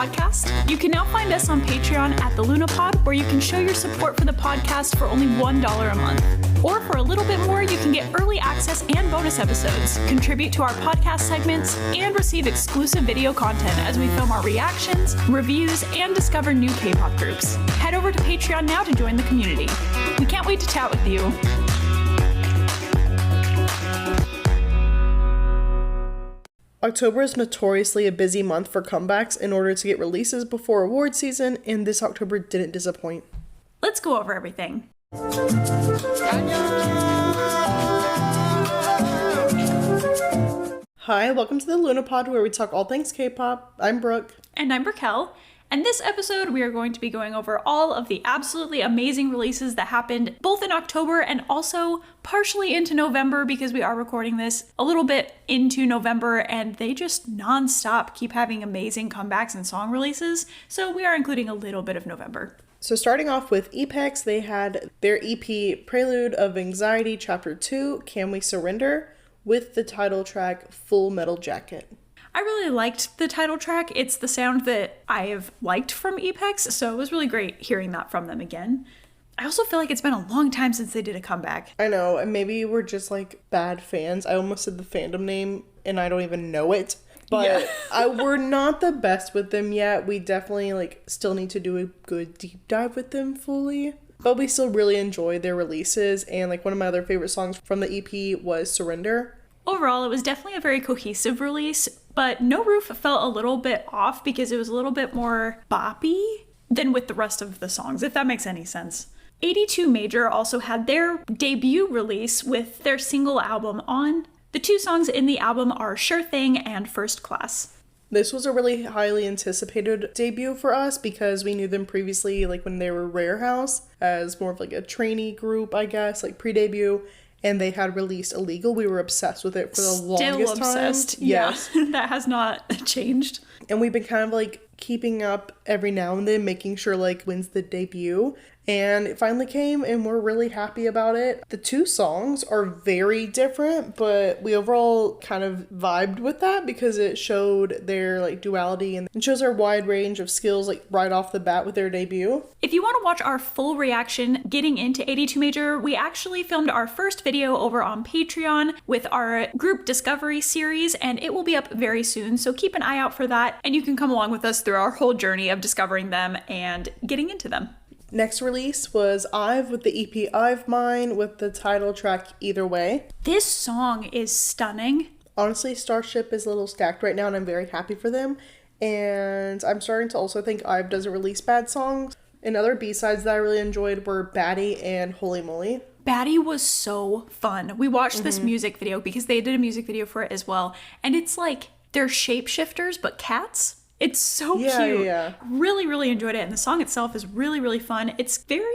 podcast. You can now find us on Patreon at the Lunapod, where you can show your support for the podcast for only $1 a month. Or for a little bit more, you can get early access and bonus episodes, contribute to our podcast segments, and receive exclusive video content as we film our reactions, reviews, and discover new K-pop groups. Head over to Patreon now to join the community. We can't wait to chat with you. October is notoriously a busy month for comebacks in order to get releases before award season, and this October didn't disappoint. Let's go over everything. Hi, welcome to the Lunapod, where we talk all things K-pop. I'm Brooke. And I'm Raquel. And this episode, we are going to be going over all of the absolutely amazing releases that happened both in October and also partially into November, because we are recording this a little bit into November and they just non-stop keep having amazing comebacks and song releases. So we are including a little bit of November. So starting off with EPEX, they had their EP Prelude of Anxiety Chapter 2, Can We Surrender, with the title track Full Metal Jacket. I really liked the title track. It's the sound that I have liked from EPEX, so it was really great hearing that from them again. I also feel like it's been a long time since they did a comeback. I know, and maybe we're just like bad fans. I almost said the fandom name and I don't even know it. But yeah. We're not the best with them yet. We definitely still need to do a good deep dive with them fully. But we still really enjoy their releases, and one of my other favorite songs from the EP was Surrender. Overall, it was definitely a very cohesive release, but No Roof felt a little bit off because it was a little bit more boppy than with the rest of the songs, if that makes any sense. 82 Major also had their debut release with their single album On. The two songs in the album are Sure Thing and First Class. This was a really highly anticipated debut for us because we knew them previously, when they were Rare House, as more of a trainee group, I guess, pre-debut. And they had released Illegal. We were obsessed with it for the longest time. Still obsessed. Yes. Yeah, that has not changed. And we've been kind of keeping up every now and then, making sure when's the debut. And it finally came and we're really happy about it. The two songs are very different, but we overall kind of vibed with that because it showed their duality and it shows their wide range of skills right off the bat with their debut. If you want to watch our full reaction getting into 82 Major, we actually filmed our first video over on Patreon with our group discovery series, and it will be up very soon, so keep an eye out for that and you can come along with us through our whole journey of discovering them and getting into them. Next release was IVE with the EP I've Mine with the title track Either Way. This song is stunning. Honestly, Starship is a little stacked right now and I'm very happy for them. And I'm starting to also think IVE doesn't release bad songs. And other B-sides that I really enjoyed were Baddie and Holy Moly. Baddie was so fun. We watched this music video because they did a music video for it as well. And it's they're shapeshifters but cats. It's so cute. Yeah. Really, really enjoyed it. And the song itself is really, really fun. It's very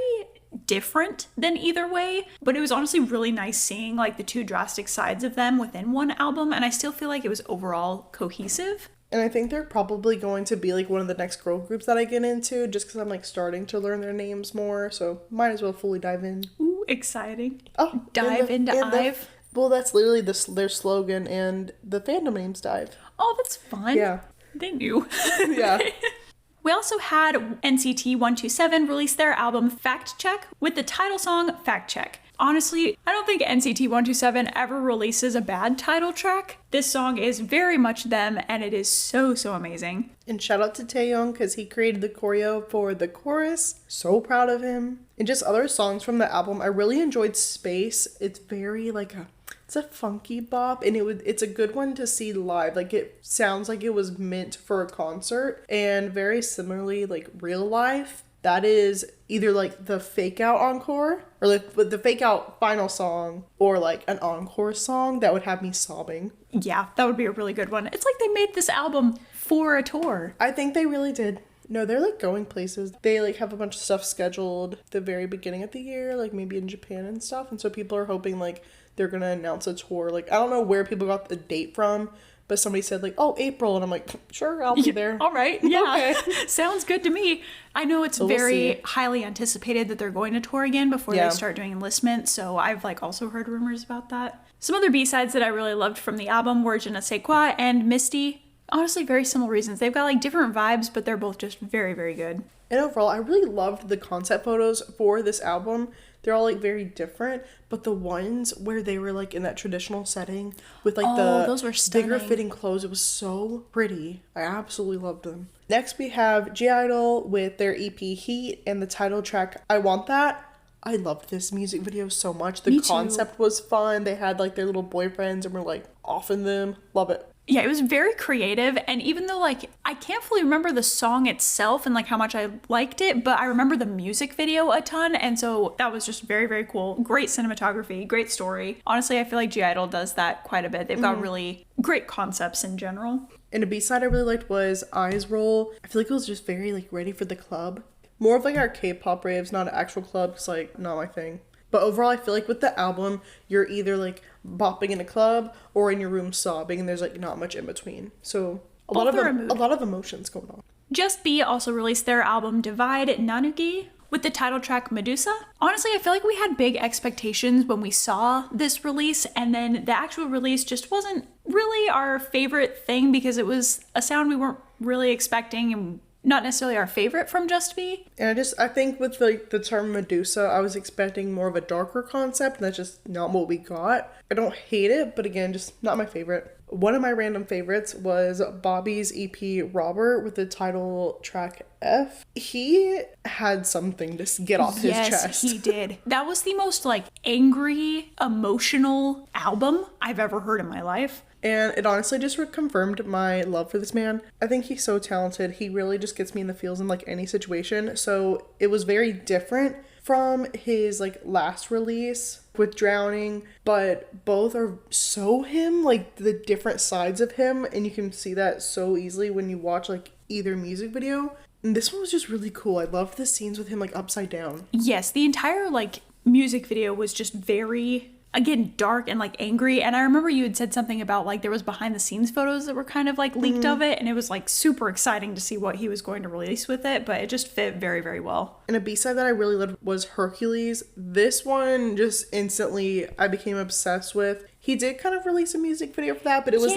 different than Either Way, but it was honestly really nice seeing the two drastic sides of them within one album. And I still feel like it was overall cohesive. And I think they're probably going to be one of the next girl groups that I get into just because I'm starting to learn their names more. So might as well fully dive in. Ooh, exciting. Oh, dive into IVE. Well, that's literally their slogan, and the fandom name's Dive. Oh, that's fun. Yeah. They knew. Yeah. We also had NCT 127 release their album Fact Check with the title song Fact Check. Honestly, I don't think NCT 127 ever releases a bad title track. This song is very much them and it is so, so amazing. And shout out to Taeyong because he created the choreo for the chorus. So proud of him. And just other songs from the album. I really enjoyed Space. It's very it's a funky bop and it's a good one to see live. It sounds like it was meant for a concert, and very similarly Real Life. That is either the fake out encore or the fake out final song or an encore song that would have me sobbing. Yeah, that would be a really good one. It's they made this album for a tour. I think they really did. No, they're going places. They have a bunch of stuff scheduled at the very beginning of the year, maybe in Japan and stuff. And so people are hoping they're gonna announce a tour. I don't know where people got the date from, but somebody said April, and I'm sure, I'll be there. All right, yeah. Okay. Sounds good to me. I know it's very highly anticipated that they're going to tour again before they start doing enlistment, so I've also heard rumors about that. Some other B-sides that I really loved from the album were Je ne sais quoi and Misty. Honestly, very similar reasons. They've got like different vibes, but they're both just very, very good. And overall, I really loved the concept photos for this album. They're all like very different, but the ones where they were like in that traditional setting with like those were bigger fitting clothes, it was so pretty. I absolutely loved them. Next we have (G)I-DLE with their EP Heat and the title track I Want That. I loved this music video so much. The concept was fun. They had like their little boyfriends and were like offing them. Love it. Yeah, it was very creative, and even though like I can't fully remember the song itself and like how much I liked it, but I remember the music video a ton, and so that was just very, very cool. Great cinematography, great story. Honestly, I feel like (G)I-DLE does that quite a bit. They've got really great concepts in general. And a B-side I really liked was Eyes Roll. I feel like it was just very like ready for the club. More of like our K-pop raves, not an actual club, it's like not my thing. But overall, I feel like with the album, you're either like bopping in a club or in your room sobbing, and there's like not much in between. So a lot of emotions going on. Just B also released their album Divide Nanugi with the title track Medusa. Honestly, I feel like we had big expectations when we saw this release, and then the actual release just wasn't really our favorite thing because it was a sound we weren't really expecting and not necessarily our favorite from Just B. And I think with the term Medusa, I was expecting more of a darker concept, and that's just not what we got. I don't hate it, but again, just not my favorite. One of my random favorites was Bobby's EP Robert with the title track F. He had something to get off his chest. Yes, he did. That was the most like angry, emotional album I've ever heard in my life. And it honestly just confirmed my love for this man. I think he's so talented. He really just gets me in the feels in like any situation. So it was very different from his like last release with Drowning, but both are so him, like the different sides of him, and you can see that so easily when you watch like either music video. And this one was just really cool. I loved the scenes with him like upside down. Yes, the entire like music video was just very, again, dark and like angry. And I remember you had said something about like there was behind the scenes photos that were kind of like leaked of it, and it was like super exciting to see what he was going to release with it, but it just fit very, very well. And a B-side that I really loved was Hercules. This one just instantly I became obsessed with. He did kind of release a music video for that, but it was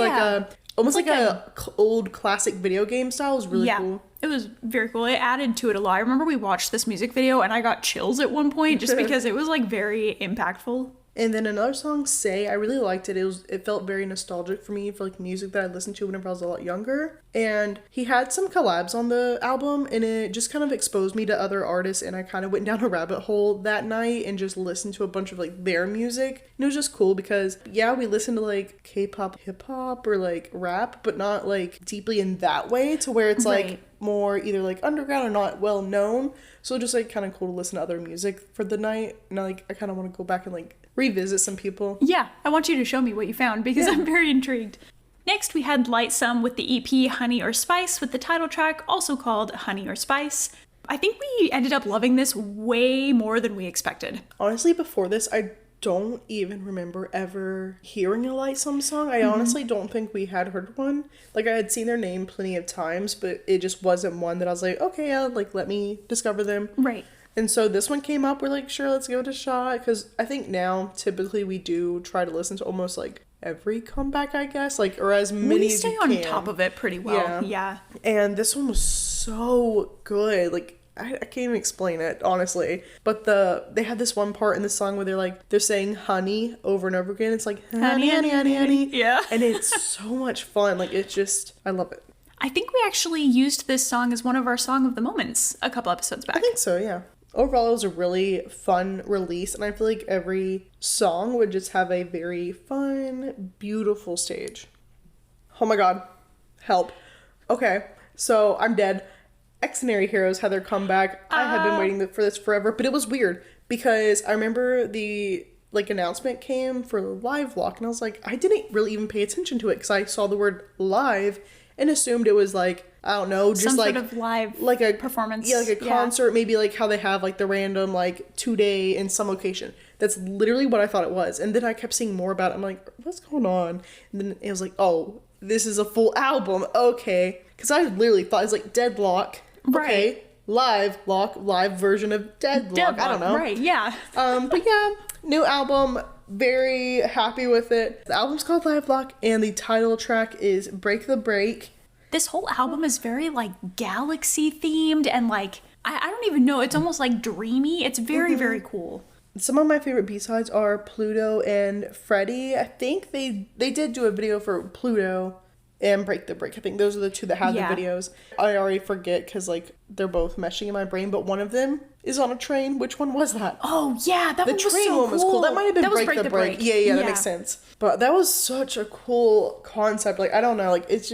almost like a old classic video game style. It was really cool. It was very cool. It added to it a lot. I remember we watched this music video and I got chills at one point just because it was like very impactful. And then another song, Say, I really liked it. It felt very nostalgic for me, for like music that I listened to whenever I was a lot younger. And he had some collabs on the album, and it just kind of exposed me to other artists, and I kind of went down a rabbit hole that night and just listened to a bunch of like their music. And it was just cool because we listened to like K-pop, hip-hop, or like rap, but not like deeply in that way to where it's like more either like underground or not well known. So just like kind of cool to listen to other music for the night. And I kind of want to go back and like revisit some people. Yeah, I want you to show me what you found because I'm very intrigued. Next, we had Lightsome with the EP Honey or Spice with the title track also called Honey or Spice. I think we ended up loving this way more than we expected. Honestly, before this, I don't even remember ever hearing a Lightsome song. I honestly don't think we had heard one. Like, I had seen their name plenty of times, but it just wasn't one that I was like, okay, yeah, like, let me discover them. Right. And so this one came up, we're like, sure, let's give it a shot. Because I think now, typically, we do try to listen to almost, like, every comeback, I guess. Like, or as many as you can. We stay on top of it pretty well. Yeah. And this one was so good. Like, I can't even explain it, honestly. But they had this one part in the song where they're saying honey over and over again. It's like, honey, honey, honey, honey. Yeah. And it's so much fun. Like, it's just, I love it. I think we actually used this song as one of our Song of the Moments a couple episodes back. I think so, yeah. Overall, it was a really fun release, and I feel like every song would just have a very fun, beautiful stage. Oh my god. Help. Okay, so I'm dead. Xnary Heroes had their comeback. I had been waiting for this forever, but it was weird because I remember the announcement came for Live Lock, and I was like, I didn't really even pay attention to it because I saw the word live and assumed it was like, I don't know, just some like sort of live like a performance. Yeah, like a concert, maybe like how they have like the random like 2-day in some location. That's literally what I thought it was. And then I kept seeing more about it. I'm like, what's going on? And then it was like, oh, this is a full album. Okay. Because I literally thought it was like Deadlock. Right. Okay. Live version of Deadlock. I don't know. Right, yeah. But yeah, new album. Very happy with it. The album's called Live Lock, and the title track is Break the Break. this whole album is very like galaxy themed and like I don't even know, it's almost like dreamy. It's very, very cool. Some of my favorite B-sides are Pluto and Freddie. I think they did do a video for Pluto and Break the Break. I think those are the two that have the videos. I already forget because like they're both meshing in my brain, but one of them is on a train. Which one was that? Oh yeah, that the one was train so one was cool. That might have been Break the Break. Yeah, that makes sense. But that was such a cool concept. Like I don't know, like it's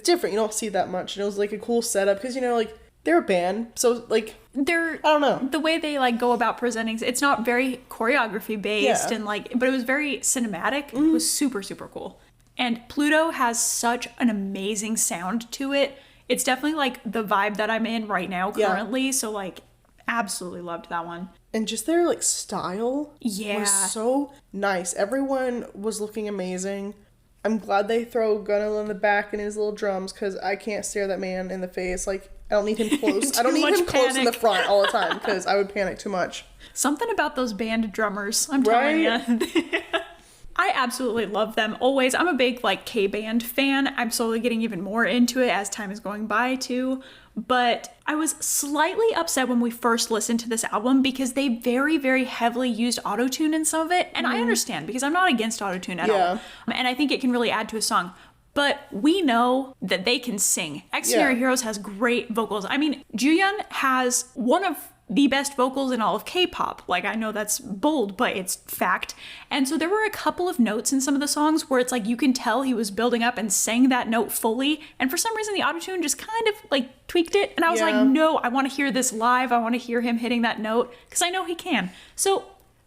different. You don't see that much, and it was like a cool setup because you know like they're a band, so like I don't know, the way they like go about presenting, it's not very choreography based and like, but it was very cinematic. It was super, super cool. And Pluto has such an amazing sound to it. It's definitely like the vibe that I'm in right now currently. So like absolutely loved that one. And just their like style was so nice. Everyone was looking amazing. I'm glad they throw Gunnar in the back and his little drums because I can't stare that man in the face. Like I don't need him close. I don't need him close in the front all the time because I would panic too much. Something about those band drummers, I'm telling you. I absolutely love them always. I'm a big like K-band fan. I'm slowly getting even more into it as time is going by too. But I was slightly upset when we first listened to this album because they very, very heavily used autotune in some of it. And I understand because I'm not against autotune at all. And I think it can really add to a song. But we know that they can sing. Extraordinary Heroes has great vocals. I mean, Jooyeon has one of the best vocals in all of K-pop. Like, I know that's bold, but it's fact. And so there were a couple of notes in some of the songs where it's like you can tell he was building up and sang that note fully. And for some reason, the autotune just kind of like tweaked it. And I was like, no, I want to hear this live. I want to hear him hitting that note because I know he can. So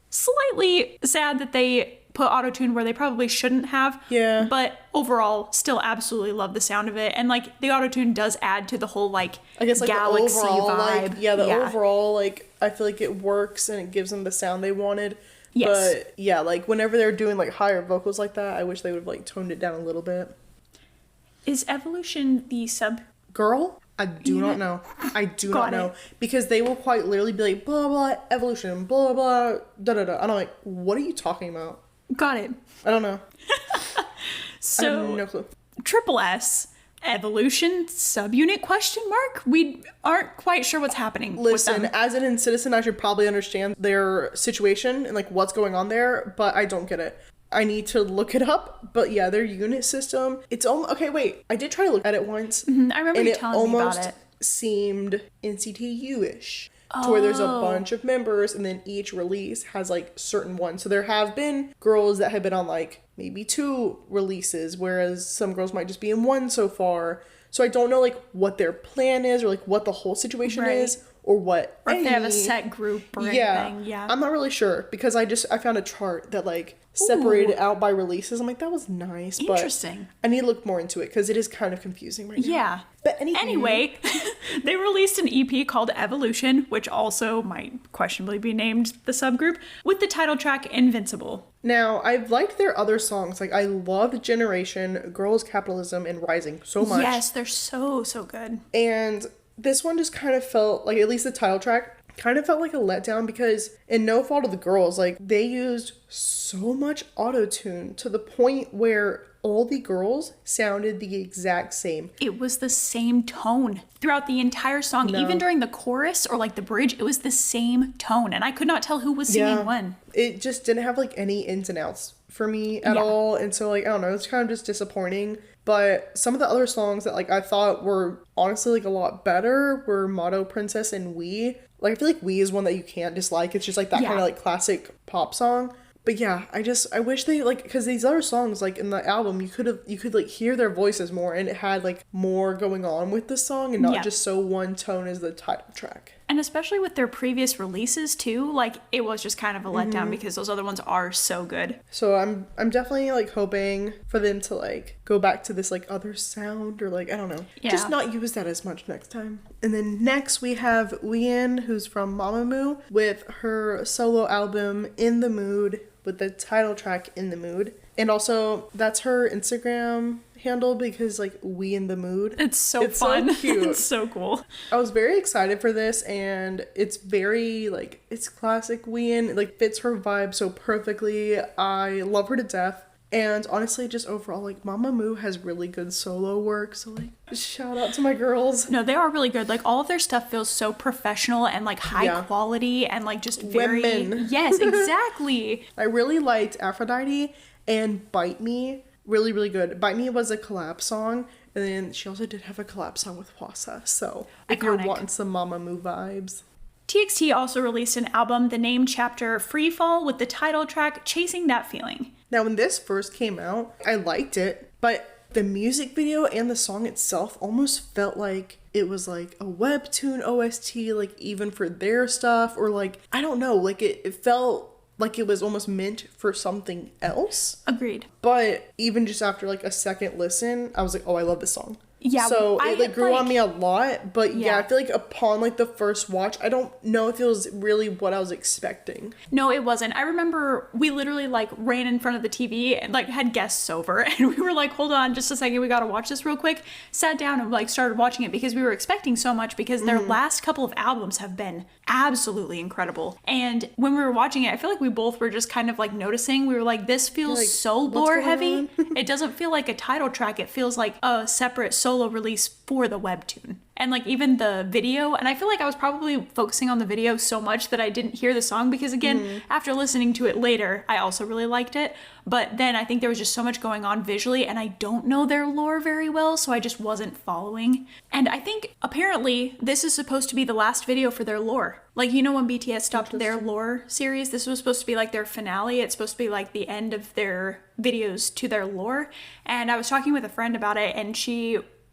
slightly sad that they put autotune where they probably shouldn't have. Yeah. But overall, still absolutely love the sound of it. And like the autotune does add to the whole like I guess like galaxy the overall vibe. like overall like I feel like it works and it gives them the sound they wanted. Yes. But yeah, like whenever they're doing like higher vocals like that, I wish they would have like toned it down a little bit. Is Evolution the sub girl? I do not know. I do not know. Because they will quite literally be like, blah, blah, Evolution, blah, blah, da, da, da. And I'm like, what are you talking about? Got it. I don't know. So, I have no clue. Triple S, Evolution, subunit question mark? We aren't quite sure what's happening. Listen, as an citizen, I should probably understand their situation and like what's going on there, but I don't get it. I need to look it up, but yeah, their unit system, it's almost, okay, wait, I did try to look at it once. I remember you telling me about it. And it almost seemed NCT-U-ish. To where there's a bunch of members and then each release has like certain ones. So there have been girls that have been on like maybe 2 releases, whereas some girls might just be in 1 so far. So I don't know like what their plan is or like what the whole situation is or what. Or if they have a set group or anything. Yeah. I'm not really sure because I found a chart that like separated out by releases. I'm like, that was nice. Interesting. But I need to look more into it because it is kind of confusing right now. Yeah. But anyway, they released an EP called Evolution, which also might questionably be named the subgroup, with the title track Invincible. Now, I've liked their other songs. Like, I love Generation, Girls, Capitalism, and Rising so much. Yes, they're so, so good. And this one just kind of felt like, at least the title track, kind of felt like a letdown because in No Fault of the Girls, like, they used so much auto-tune to the point where all the girls sounded the exact same. It was the same tone throughout the entire song. No. Even during the chorus or like the bridge, it was the same tone. And I could not tell who was singing when. It just didn't have like any ins and outs for me at all. And so like, I don't know, it's kind of just disappointing. But some of the other songs that like I thought were honestly like a lot better were Motto Princess and We. Like I feel like We is one that you can't dislike. It's just like that kind of like classic pop song. But yeah, I wish they like, because these other songs like in the album you could like hear their voices more and it had like more going on with the song and not just so one tone as the title track. And especially with their previous releases too, like it was just kind of a letdown because those other ones are so good. So I'm definitely like hoping for them to like go back to this like other sound or like I don't know, just not use that as much next time. And then next we have Wheein, who's from Mamamoo, with her solo album In the Mood, with the title track In the Mood. And also that's her Instagram handle because like We in the Mood. It's so fun. So cute. It's so cool. I was very excited for this and it's very like it's classic Wheein. It like fits her vibe so perfectly. I love her to death. And honestly, just overall, like, Mamamoo has really good solo work. So, like, shout out to my girls. No, they are really good. Like, all of their stuff feels so professional and, like, high quality and, like, just very... Women. Yes, exactly. I really liked Aphrodite and Bite Me. Really, really good. Bite Me was a collab song. And then she also did have a collab song with Hwasa. So, if you're wanting some Mamamoo vibes... TXT also released an album, the name chapter Free Fall, with the title track Chasing That Feeling. Now, when this first came out, I liked it, but the music video and the song itself almost felt like it was like a webtoon OST, like even for their stuff, or like, I don't know, like it felt like it was almost meant for something else. Agreed. But even just after like a second listen, I was like, oh, I love this song. Yeah, so it like grew on me a lot, but yeah, I feel like upon like the first watch, I don't know if it was really what I was expecting. No, it wasn't. I remember we literally like ran in front of the TV and like had guests over, and we were like, hold on just a second, we gotta watch this real quick. Sat down and like started watching it because we were expecting so much, because their last couple of albums have been absolutely incredible. And when we were watching it, I feel like we both were just kind of like noticing, we were like, this feels like, so lore heavy. It doesn't feel like a title track, it feels like a separate solo release for the webtoon. And like even the video, and I feel like I was probably focusing on the video so much that I didn't hear the song, because again, after listening to it later, I also really liked it. But then I think there was just so much going on visually, and I don't know their lore very well, so I just wasn't following. And I think apparently this is supposed to be the last video for their lore. Like, you know, when BTS stopped their lore series, this was supposed to be like their finale. It's supposed to be like the end of their videos to their lore. And I was talking with a friend about it, and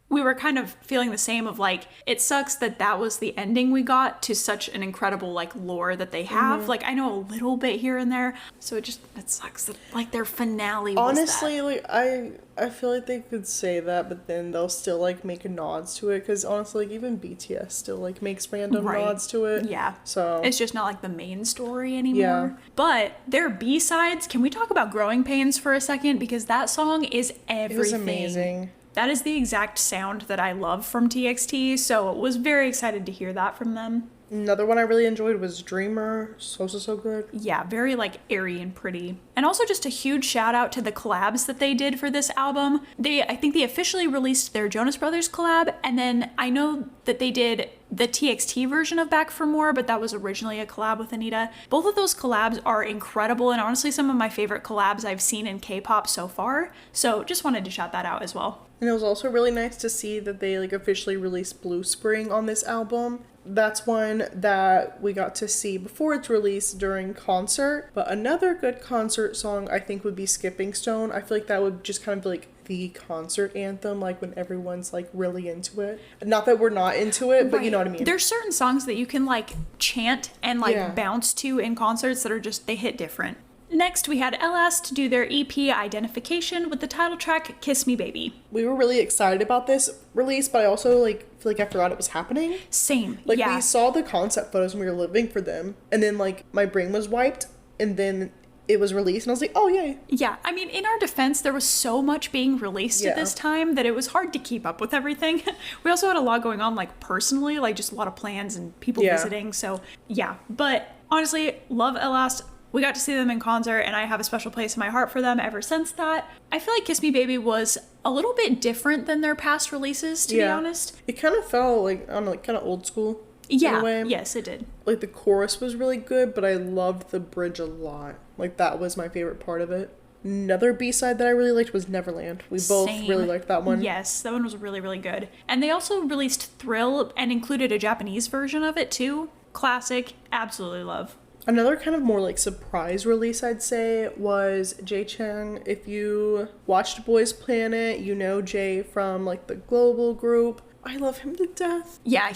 we were kind of feeling the same of like, it sucks that that was the ending we got to such an incredible like lore that they have. Like, I know a little bit here and there, so it sucks that like their finale was honestly that. Like I feel like they could say that, but then they'll still like make nods to it, because honestly, like even BTS still like makes random nods to it. Yeah, so it's just not like the main story anymore. Yeah. But their B-sides, can we talk about Growing Pains for a second, because that song is everything. It was amazing. That is the exact sound that I love from TXT, so was very excited to hear that from them. Another one I really enjoyed was Dreamer. So good. Yeah, very like airy and pretty. And also just a huge shout out to the collabs that they did for this album. I think they officially released their Jonas Brothers collab, and then I know that they did the TXT version of Back for More, but that was originally a collab with Anita. Both of those collabs are incredible, and honestly some of my favorite collabs I've seen in K-pop so far. So just wanted to shout that out as well. And it was also really nice to see that they like officially released Blue Spring on this album. That's one that we got to see before its release during concert. But another good concert song I think would be Skipping Stone. I feel like that would just kind of be like the concert anthem, like when everyone's like really into it. Not that we're not into it, but you know what I mean. There's certain songs that you can like chant and like bounce to in concerts that are just, they hit different. Next, we had LS do their EP Identification with the title track Kiss Me Baby. We were really excited about this release, but I also like feel like I forgot it was happening. Same. Like we saw the concept photos when we were living for them, and then like my brain was wiped, and then it was released, and I was like, oh yay. Yeah, I mean, in our defense, there was so much being released at this time that it was hard to keep up with everything. We also had a lot going on like personally, like just a lot of plans and people visiting, so yeah. But honestly, love LS. We got to see them in concert, and I have a special place in my heart for them ever since that. I feel like Kiss Me Baby was a little bit different than their past releases, to be honest. It kind of felt like, I don't know, like kind of old school. Yeah, in a way. Yes, it did. Like the chorus was really good, but I loved the bridge a lot. Like that was my favorite part of it. Another B-side that I really liked was Neverland. We both really liked that one. Yes, that one was really, really good. And they also released Thrill and included a Japanese version of it too. Classic, absolutely love. Another kind of more like surprise release, I'd say, was Jae Chang. If you watched Boys Planet, you know Jae from like the Global group. I love him to death. Yeah,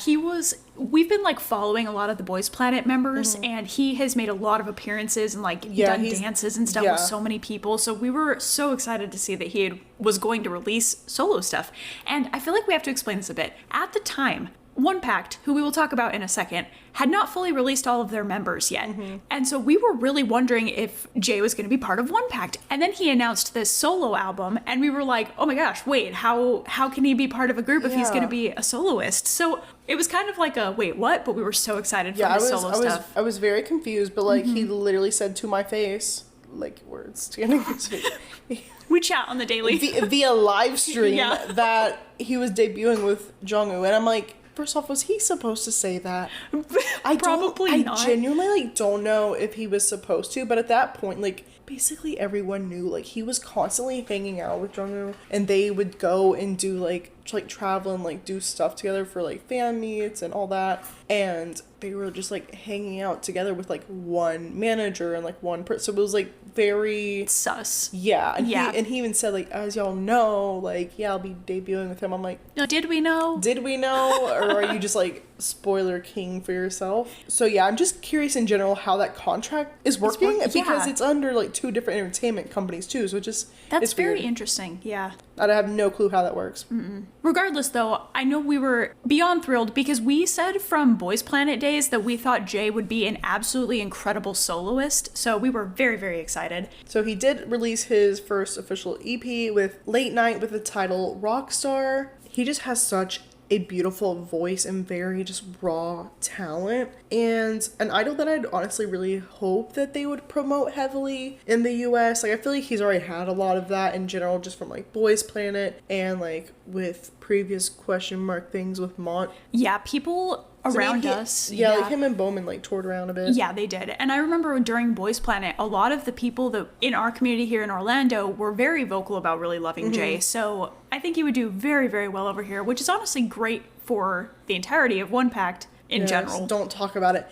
we've been like following a lot of the Boys Planet members, and he has made a lot of appearances and like done dances and stuff with so many people. So we were so excited to see that he was going to release solo stuff. And I feel like we have to explain this a bit. At the time, OnePact, who we will talk about in a second, had not fully released all of their members yet. And so we were really wondering if Jae was going to be part of OnePact. And then he announced this solo album, and we were like, oh my gosh, wait, how can he be part of a group if he's going to be a soloist? So it was kind of like a, wait, what? But we were so excited for his solo stuff. I was very confused, but like he literally said to my face, like words standing his face. We chat on the daily. Via live stream Yeah. that he was debuting with Jungwoo, and I'm like, first off, was he supposed to say that? Probably not. I genuinely like don't know if he was supposed to, but at that point, like basically everyone knew like he was constantly hanging out with Jungwoo, and they would go and do like travel and like do stuff together for like fan meets and all that, and they were just like hanging out together with like one manager and like one person. So it was like very sus. yeah, and Yeah. he even said like, as y'all know, like yeah, I'll be debuting with him. I'm like, No, did we know? did we know, or are you just like spoiler king for yourself? So yeah, I'm just curious in general how that contract is working because yeah. it's under like 2 different entertainment companies too. So That's it's very weird. interesting. Yeah. I have no clue how that works. Regardless, though, I know we were beyond thrilled because we said from Boys Planet days that we thought Jay would be an absolutely incredible soloist. So we were very, very excited. So he did release his first official EP with Late Night with the title Rockstar. He just has such a beautiful voice and very just raw talent, and an idol that I'd honestly really hope that they would promote heavily in the US. Like I feel like he's already had a lot of that in general just from like Boys Planet and like with previous question mark things with Mont. Yeah, people around us. Yeah, like him and Bowman like toured around a bit. Yeah, they did. And I remember during Boys Planet, a lot of the people that in our community here in Orlando were very vocal about really loving Jay. So I think he would do very, very well over here, which is honestly great for the entirety of One Pact in Yes, general. don't talk about it.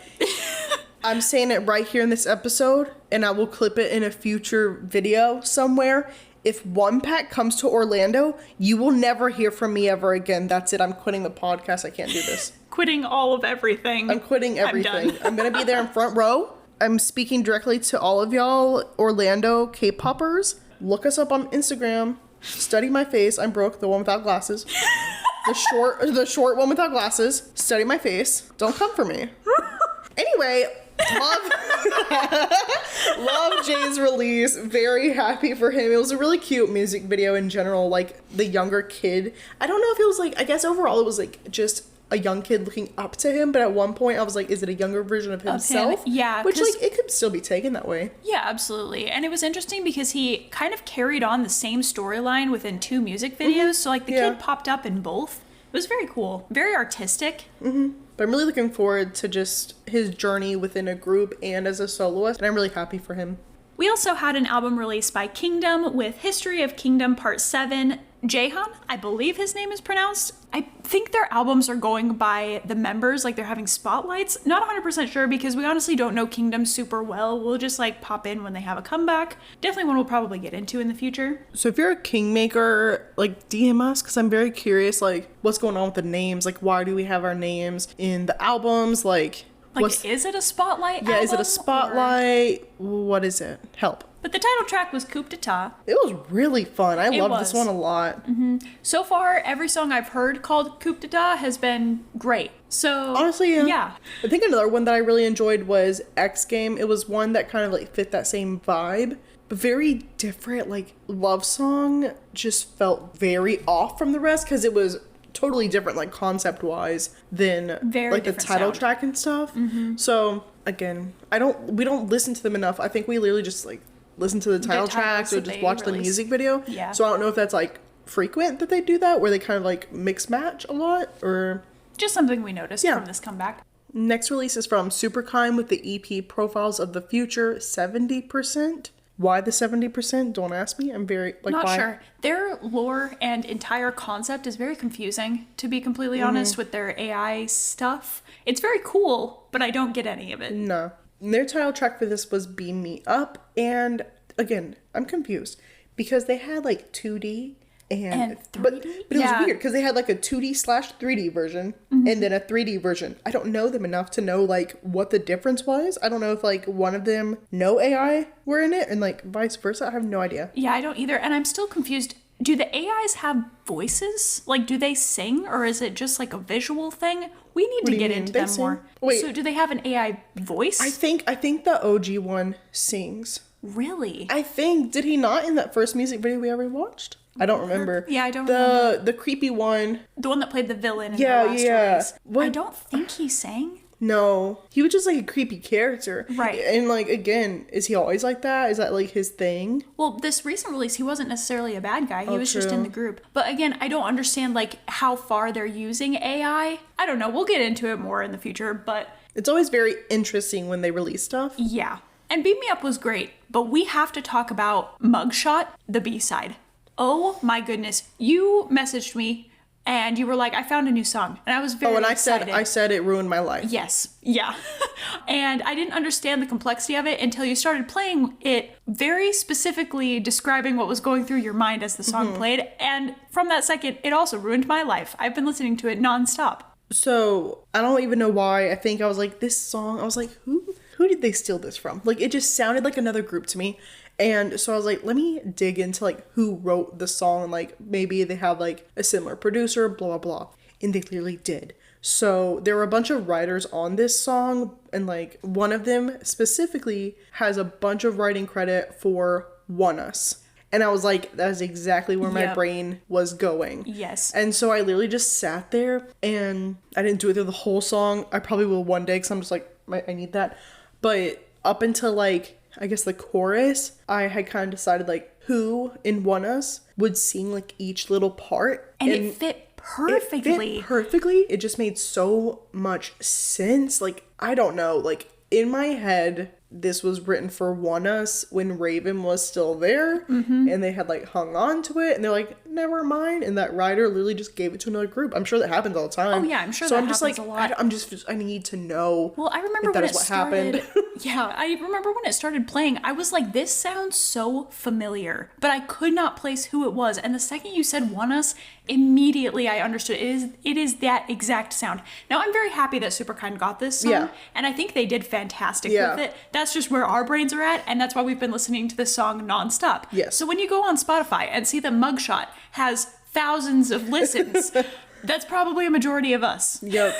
I'm saying it right here in this episode, and I will clip it in a future video somewhere. If One Pack comes to Orlando, you will never hear from me ever again. That's it. I'm quitting the podcast. I can't do this. Quitting all of everything. I'm quitting everything. done. I'm going to be there in front row. I'm speaking directly to all of y'all Orlando K-poppers. Look us up on Instagram. Study my face. I'm broke. The one without glasses. The short one without glasses. Study my face. Don't come for me. Anyway, love Jay's release. Very happy for him. It was a really cute music video in general. Like the younger kid. I don't know if it was like, I guess overall it was like just a young kid looking up to him, but at one point I was like, is it a younger version of himself? Yeah, Which like it could still be taken that way. Yeah, absolutely. And it was interesting because he kind of carried on the same storyline within 2 music videos. So like the kid popped up in both. It was very cool. Very artistic. But I'm really looking forward to just his journey within a group and as a soloist, and I'm really happy for him. We also had an album released by Kingdom with History of Kingdom Part 7. Jaehan, I believe his name is pronounced. I think their albums are going by the members, like they're having spotlights. Not 100% sure because we honestly don't know Kingdom super well. We'll just like pop in when they have a comeback. Definitely one we'll probably get into in the future. So if you're a Kingmaker, like DM us, because I'm very curious, like what's going on with the names? Like why do we have our names in the albums? Like is it a spotlight Yeah, album, is it a spotlight? What is it? Help. But the title track was Coup d'etat. It was really fun. I loved this was. one a lot. So far, every song I've heard called Coup d'etat has been great. So Honestly, yeah. I think another one that I really enjoyed was X Game. It was one that kind of like fit that same vibe, but very different. Like Love Song just felt very off from the rest because it was totally different, like concept wise, than Very like the different title sound. track and stuff. So again, we don't listen to them enough. I think we literally just like listen to the title tracks titles or that just they watch the release. music video. Yeah. So I don't know if that's like frequent that they do that, where they kind of like mix match a lot, or Just something we noticed Yeah. from this comeback. Next release is from Superkind with the EP Profiles of the Future 70%. Why the 70%? Don't ask me. I'm very like Not why? sure. Their lore and entire concept is very confusing, to be completely honest, with their AI stuff. It's very cool, but I don't get any of it. No. And their title track for this was Beam Me Up, and again, I'm confused because they had like 2D and 3D? but it Yeah. was weird because they had like a 2D/3D version and then a 3D version. I don't know them enough to know like what the difference was. I don't know if like one of them no AI were in it and like vice versa. I have no idea. Yeah, I don't either. And I'm still confused. Do the AIs have voices? Like, do they sing, or is it just like a visual thing? We need to do you get mean? into They them sing? more. Wait. So, do they have an AI voice? I think the OG one sings. Really? I think, did he not in that first music video we ever watched? I don't remember. Yeah, I don't remember. The creepy one. The one that played the villain in Yeah, the last yeah. release. What- I don't think he sang. No. He was just like a creepy character. Right. And like, again, is he always like that? Is that like his thing? Well, this recent release, he wasn't necessarily a bad guy. He was just in true. the group. But again, I don't understand like how far they're using AI. I don't know. We'll get into it more in the future, but It's always very interesting when they release stuff. yeah. And Beat Me Up was great, but we have to talk about Mugshot, the B-side. Oh my goodness. You messaged me and you were like, I found a new song. And I was very excited. I said it ruined my life. Yes. Yeah. And I didn't understand the complexity of it until you started playing it, very specifically describing what was going through your mind as the song played. And from that second, it also ruined my life. I've been listening to it nonstop. So I don't even know why. I think I was like, this song, I was like, who did they steal this from? Like, it just sounded like another group to me. And so I was like, let me dig into like who wrote the song. Like maybe they have like a similar producer, blah, blah, blah. And they clearly did. So there were a bunch of writers on this song. And like one of them specifically has a bunch of writing credit for One Us. And I was like, that is exactly where my brain was going. Yes. And so I literally just sat there and I didn't do it through the whole song. I probably will one day because I'm just like, I need that. But up until like, I guess the chorus, I had kind of decided like who in One Us would sing like each little part. And it fit perfectly. It just made so much sense. Like, I don't know. Like, in my head, this was written for One Us when Raven was still there. And they had like hung on to it. And they're like, never mind. And that writer literally just gave it to another group. I'm sure that happens all the time. Oh, yeah. I'm sure so that I'm just happens like, a lot. I need to know. Well, I remember if that when is it what started. happened. Yeah, I remember when it started playing. I was like, this sounds so familiar, but I could not place who it was. And the second you said One Us, immediately I understood it is that exact sound. Now I'm very happy that Superkind got this song, and I think they did fantastic with it. That's just where our brains are at, and that's why we've been listening to this song nonstop. Yes. So when you go on Spotify and see the Mugshot has thousands of listens, that's probably a majority of us. Yep.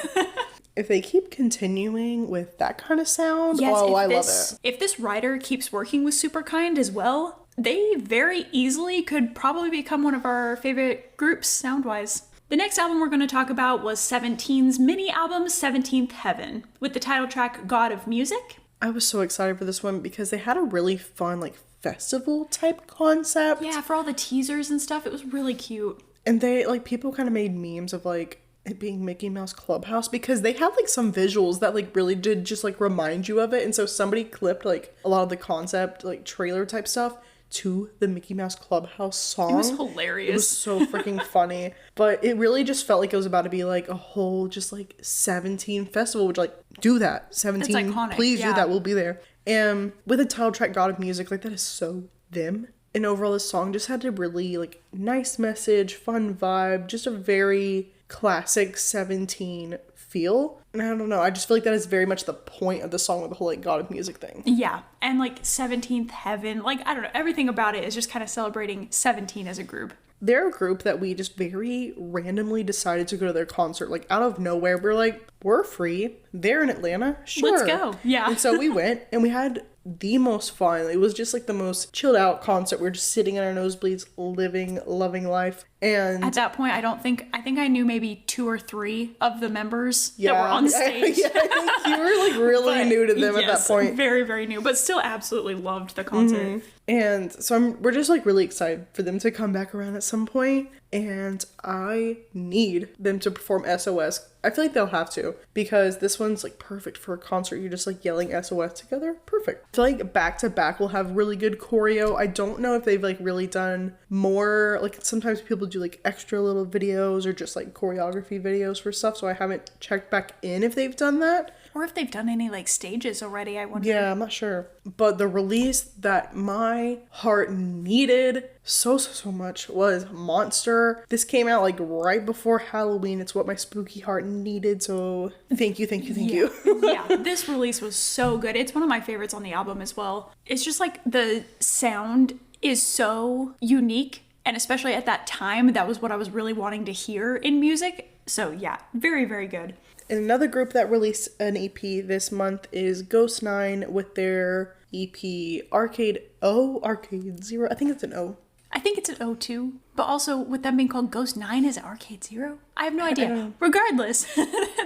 If they keep continuing with that kind of sound, Yes, I love it. If this writer keeps working with Superkind as well, they very easily could probably become one of our favorite groups sound-wise. The next album we're going to talk about was 17's mini album 17th Heaven, with the title track God of Music. I was so excited for this one because they had a really fun, like, festival type concept. Yeah, for all the teasers and stuff, it was really cute. And they, like, people kind of made memes of, like, it being Mickey Mouse Clubhouse because they had like some visuals that like really did just like remind you of it. And so somebody clipped like a lot of the concept, like trailer type stuff to the Mickey Mouse Clubhouse song. It was hilarious. It was so freaking funny. But it really just felt like it was about to be like a whole just like 17 festival, which like do that. 17, it's iconic, please do yeah. that. We'll be there. And with the title track God of Music, like that is so them. And overall, this song just had a really like nice message, fun vibe, just a very classic 17 feel. And I don't know, I just feel like that is very much the point of the song with the whole like God of Music thing. Yeah, and like 17th Heaven, like I don't know, everything about it is just kind of celebrating 17 as a group. They're a group that we just very randomly decided to go to their concert, like out of nowhere. We're like, we're free, they're in Atlanta, sure. Let's go, yeah. And so we went and we had the most fun. It was just like the most chilled out concert. We were just sitting in our nosebleeds, living, loving life. And at that point, I think I knew maybe 2 or 3 of the members that were on stage. Yeah, I think you were like really new to them at that point. Very, very new, but still absolutely loved the concert. Mm-hmm. And so we're just like really excited for them to come back around at some point. And I need them to perform SOS. I feel like they'll have to because this one's like perfect for a concert. You're just like yelling SOS together. Perfect. I feel like back to back will have really good choreo. I don't know if they've like really done more. Like sometimes people do like extra little videos or just like choreography videos for stuff. So I haven't checked back in if they've done that. Or if they've done any like stages already, I wonder. Yeah, I'm not sure. But the release that my heart needed so much was Monster. This came out like right before Halloween. It's what my spooky heart needed. So thank you. Yeah, this release was so good. It's one of my favorites on the album as well. It's just like the sound is so unique. And especially at that time, that was what I was really wanting to hear in music. So yeah, very, very good. And another group that released an EP this month is Ghost 9 with their EP Arcade Zero. I think it's an O. I think it's an O2, but also with them being called Ghost 9, is it Arcade Zero? I have no idea. Regardless,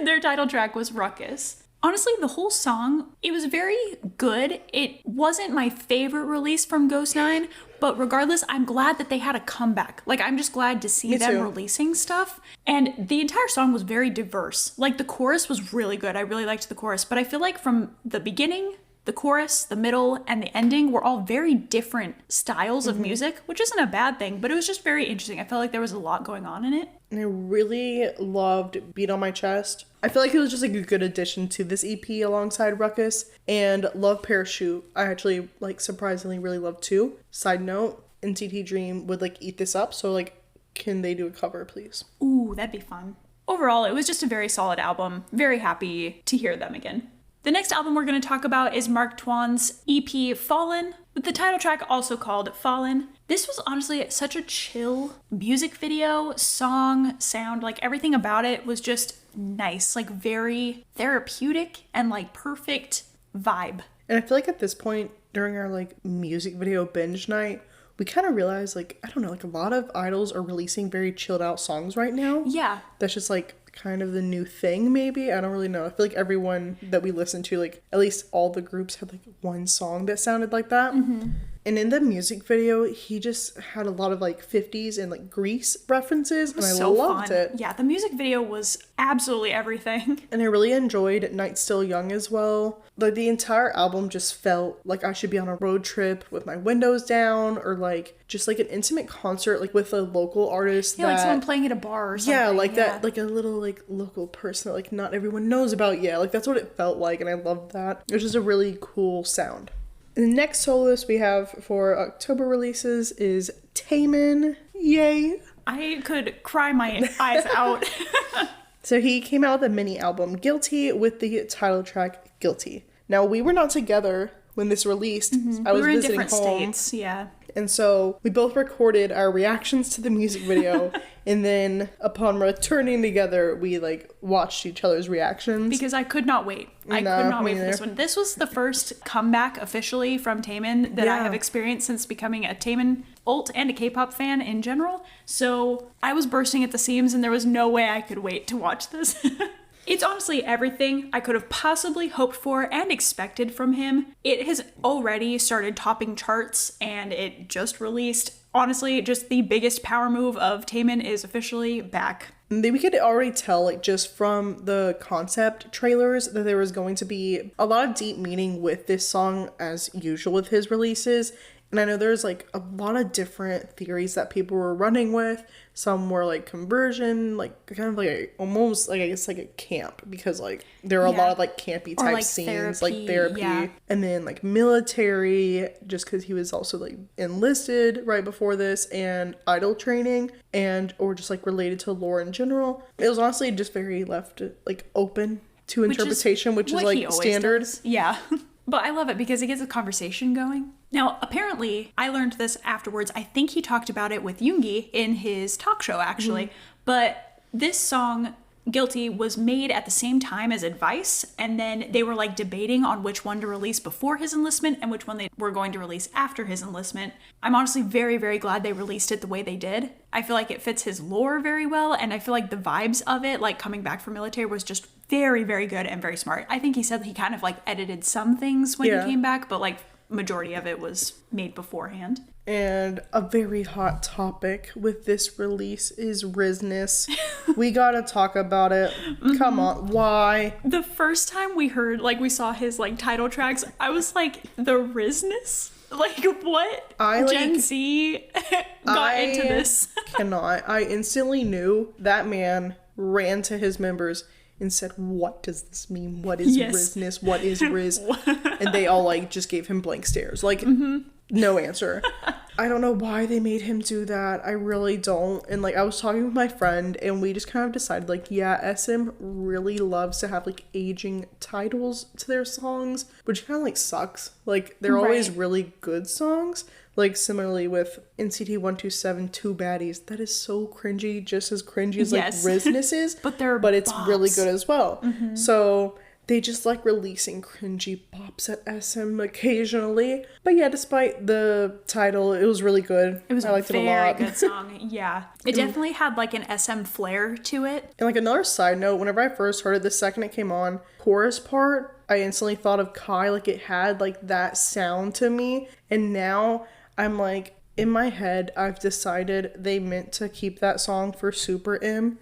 their title track was Ruckus. Honestly, the whole song, it was very good. It wasn't my favorite release from Ghost 9, but regardless, I'm glad that they had a comeback. Like, I'm just glad to see them releasing stuff. And the entire song was very diverse. Like, the chorus was really good. I really liked the chorus. But I feel like from the beginning, the chorus, the middle, and the ending were all very different styles of music, which isn't a bad thing, but it was just very interesting. I felt like there was a lot going on in it. And I really loved Beat on My Chest. I feel like it was just like a good addition to this EP alongside Ruckus. And Love Parachute, I actually like surprisingly really love too. Side note, NCT Dream would like eat this up, so like can they do a cover please? Ooh, that'd be fun. Overall, it was just a very solid album. Very happy to hear them again. The next album we're going to talk about is Mark Twain's EP Fallen, with the title track also called Fallen. This was honestly such a chill music video, song, sound, like everything about it was just nice, like very therapeutic and like perfect vibe. And I feel like at this point during our like music video binge night, we kind of realized like, I don't know, like a lot of idols are releasing very chilled out songs right now. Yeah. That's just like kind of the new thing maybe. I don't really know. I feel like everyone that we listened to, like at least all the groups had like one song that sounded like that. And in the music video, he just had a lot of like 50s and like Grease references, and I loved it. Yeah, the music video was absolutely everything. And I really enjoyed Night Still Young as well. Like the entire album just felt like I should be on a road trip with my windows down, or like just like an intimate concert like with a local artist. Yeah, like someone playing at a bar or something. Yeah, like that, like a little like local person that like not everyone knows about yet. Like that's what it felt like, and I loved that. It was just a really cool sound. The next soloist we have for October releases is Taemin. Yay! I could cry my eyes out. So he came out with a mini album, Guilty, with the title track Guilty. Now, we were not together when this released. I was visiting in different home. states, yeah. And so we both recorded our reactions to the music video, and then upon returning together, we like watched each other's reactions. Because I could not wait. I could not wait for this one. This was the first comeback officially from Taemin that I have experienced since becoming a Taemin ult and a K-pop fan in general. So I was bursting at the seams, and there was no way I could wait to watch this. It's honestly everything I could have possibly hoped for and expected from him. It has already started topping charts, and it just released. Honestly, just the biggest power move of Taemin is officially back. We could already tell, like, just from the concept trailers that there was going to be a lot of deep meaning with this song, as usual with his releases. And I know there's, like, a lot of different theories that people were running with. Some were, like, conversion, like, kind of, like, almost, like, I guess, like, a camp. Because, like, there are a lot of, like, campy type scenes, like, therapy. Yeah. And then, like, military, just because he was also, like, enlisted right before this. And idol training. And, or just, like, related to lore in general. It was honestly just very left, like, open to interpretation, which is like, standard. Does. Yeah. But I love it because it gets a conversation going. Now, apparently, I learned this afterwards. I think he talked about it with Yoongi in his talk show, actually. But this song, Guilty, was made at the same time as Advice. And then they were like debating on which one to release before his enlistment and which one they were going to release after his enlistment. I'm honestly very, very glad they released it the way they did. I feel like it fits his lore very well. And I feel like the vibes of it, like coming back from military, was just very, very good and very smart. I think he said he kind of like edited some things when he came back, but like majority of it was made beforehand. And a very hot topic with this release is Rizness. We gotta talk about it. Come on, why? The first time we heard, like we saw his like title tracks, I was like, the Rizness? Like what? Gen Z got into this. I instantly knew that man ran to his members and said, what does this mean? What is Rizness? What is Riz? And they all like just gave him blank stares. Like, no answer. I don't know why they made him do that. I really don't. And like I was talking with my friend and we just kind of decided like, yeah, SM really loves to have like aging titles to their songs, which kind of like sucks. Like they're always really good songs. Like similarly with NCT 127 Two Baddies, that is so cringy, just as cringy as like Rizness is. But it's really good as well. So they just like releasing cringy bops at SM occasionally. But yeah, despite the title, it was really good. It was I liked a it a lot. very good song. Yeah. It definitely had like an SM flair to it. And like another side note, whenever I first heard it, the second it came on, chorus part, I instantly thought of Kai. Like it had like that sound to me. And now I'm like, in my head, I've decided they meant to keep that song for Super M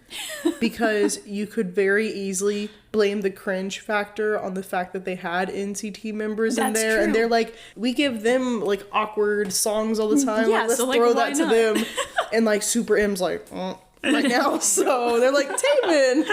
because you could very easily blame the cringe factor on the fact that they had NCT members in there. True. And they're like, we give them like awkward songs all the time. Yeah, like, let's throw that to them. And like Super M's like, right now. So they're like, Taemin.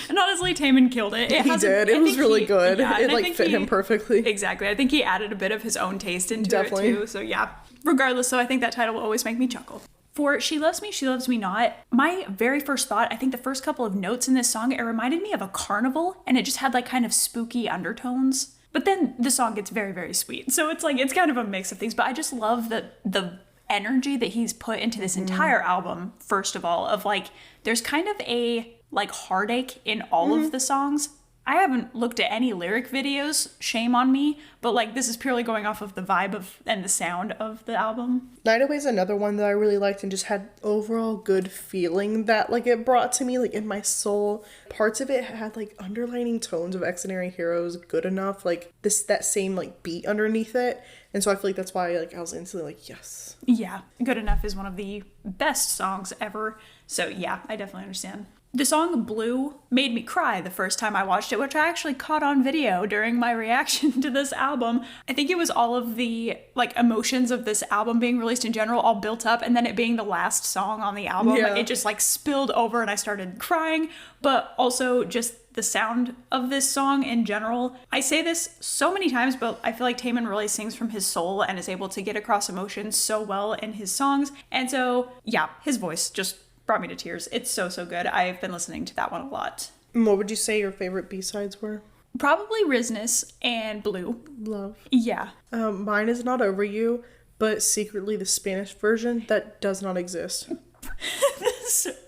And honestly, Taemin killed it. He did. It was really good. Yeah, it like fit him perfectly. Exactly. I think he added a bit of his own taste into it too. So yeah. Regardless, so I think that title will always make me chuckle. For She Loves Me, She Loves Me Not, my very first thought, I think the first couple of notes in this song, it reminded me of a carnival, and it just had like kind of spooky undertones. But then the song gets very, very sweet. So it's like, it's kind of a mix of things, but I just love the energy that he's put into this entire album, first of all, of like, there's kind of a like heartache in all of the songs. I haven't looked at any lyric videos, shame on me, but like this is purely going off of the vibe of and the sound of the album. Night Away is another one that I really liked and just had overall good feeling that like it brought to me like in my soul. Parts of it had like underlining tones of Extraordinary Heroes good enough, like that same like beat underneath it. And so I feel like that's why like I was instantly like, yes. Yeah, Good Enough is one of the best songs ever. So yeah, I definitely understand. The song Blue made me cry the first time I watched it, which I actually caught on video during my reaction to this album. I think it was all of the like emotions of this album being released in general all built up, and then it being the last song on the album. Yeah. It just like spilled over and I started crying, but also just the sound of this song in general. I say this so many times, but I feel like Taemin really sings from his soul and is able to get across emotions so well in his songs. And so, yeah, his voice just brought me to tears. It's so good. I've been listening to that one a lot. What would you say your favorite B-sides were? Probably Risness and Blue. Love. Yeah. Mine is Not Over You, but secretly the Spanish version that does not exist.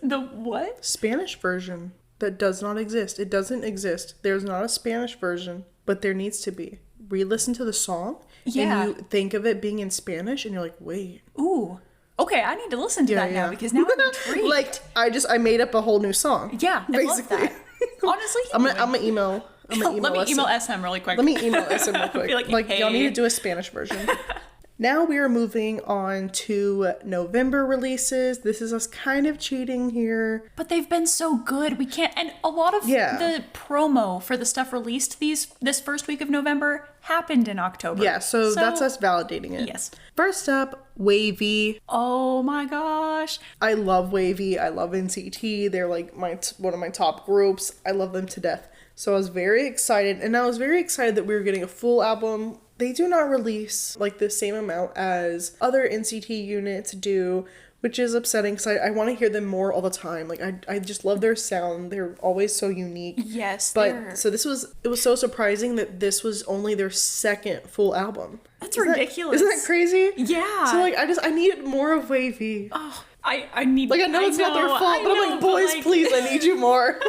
The what? Spanish version that does not exist. It doesn't exist. There's not a Spanish version, but there needs to be. Re-listen to the song, and you think of it being in Spanish, and you're like, wait. Ooh. Okay, I need to listen to that now because now I'm intrigued. Like, I made up a whole new song. Yeah, basically. I love that. Honestly, I'm gonna email. Let me email SM really quick. Let me email SM real quick. Like hey. Y'all need to do a Spanish version. Now we are moving on to November releases. This is us kind of cheating here. But they've been so good. We can't... And a lot of the promo for the stuff released this first week of November happened in October. Yeah, so that's us validating it. Yes. First up, WayV. Oh my gosh. I love WayV. I love NCT. They're like one of my top groups. I love them to death. So I was very excited. And I was very excited that we were getting a full album. They do not release like the same amount as other NCT units do, which is upsetting because I want to hear them more all the time. Like I just love their sound. They're always so unique. Yes. But so it was so surprising that this was only their second full album. That's ridiculous. Isn't that crazy? Yeah. So like I needed more of WayV. Oh, I need. Like I know it's not their fault, but I'm like, boys, please, I need you more.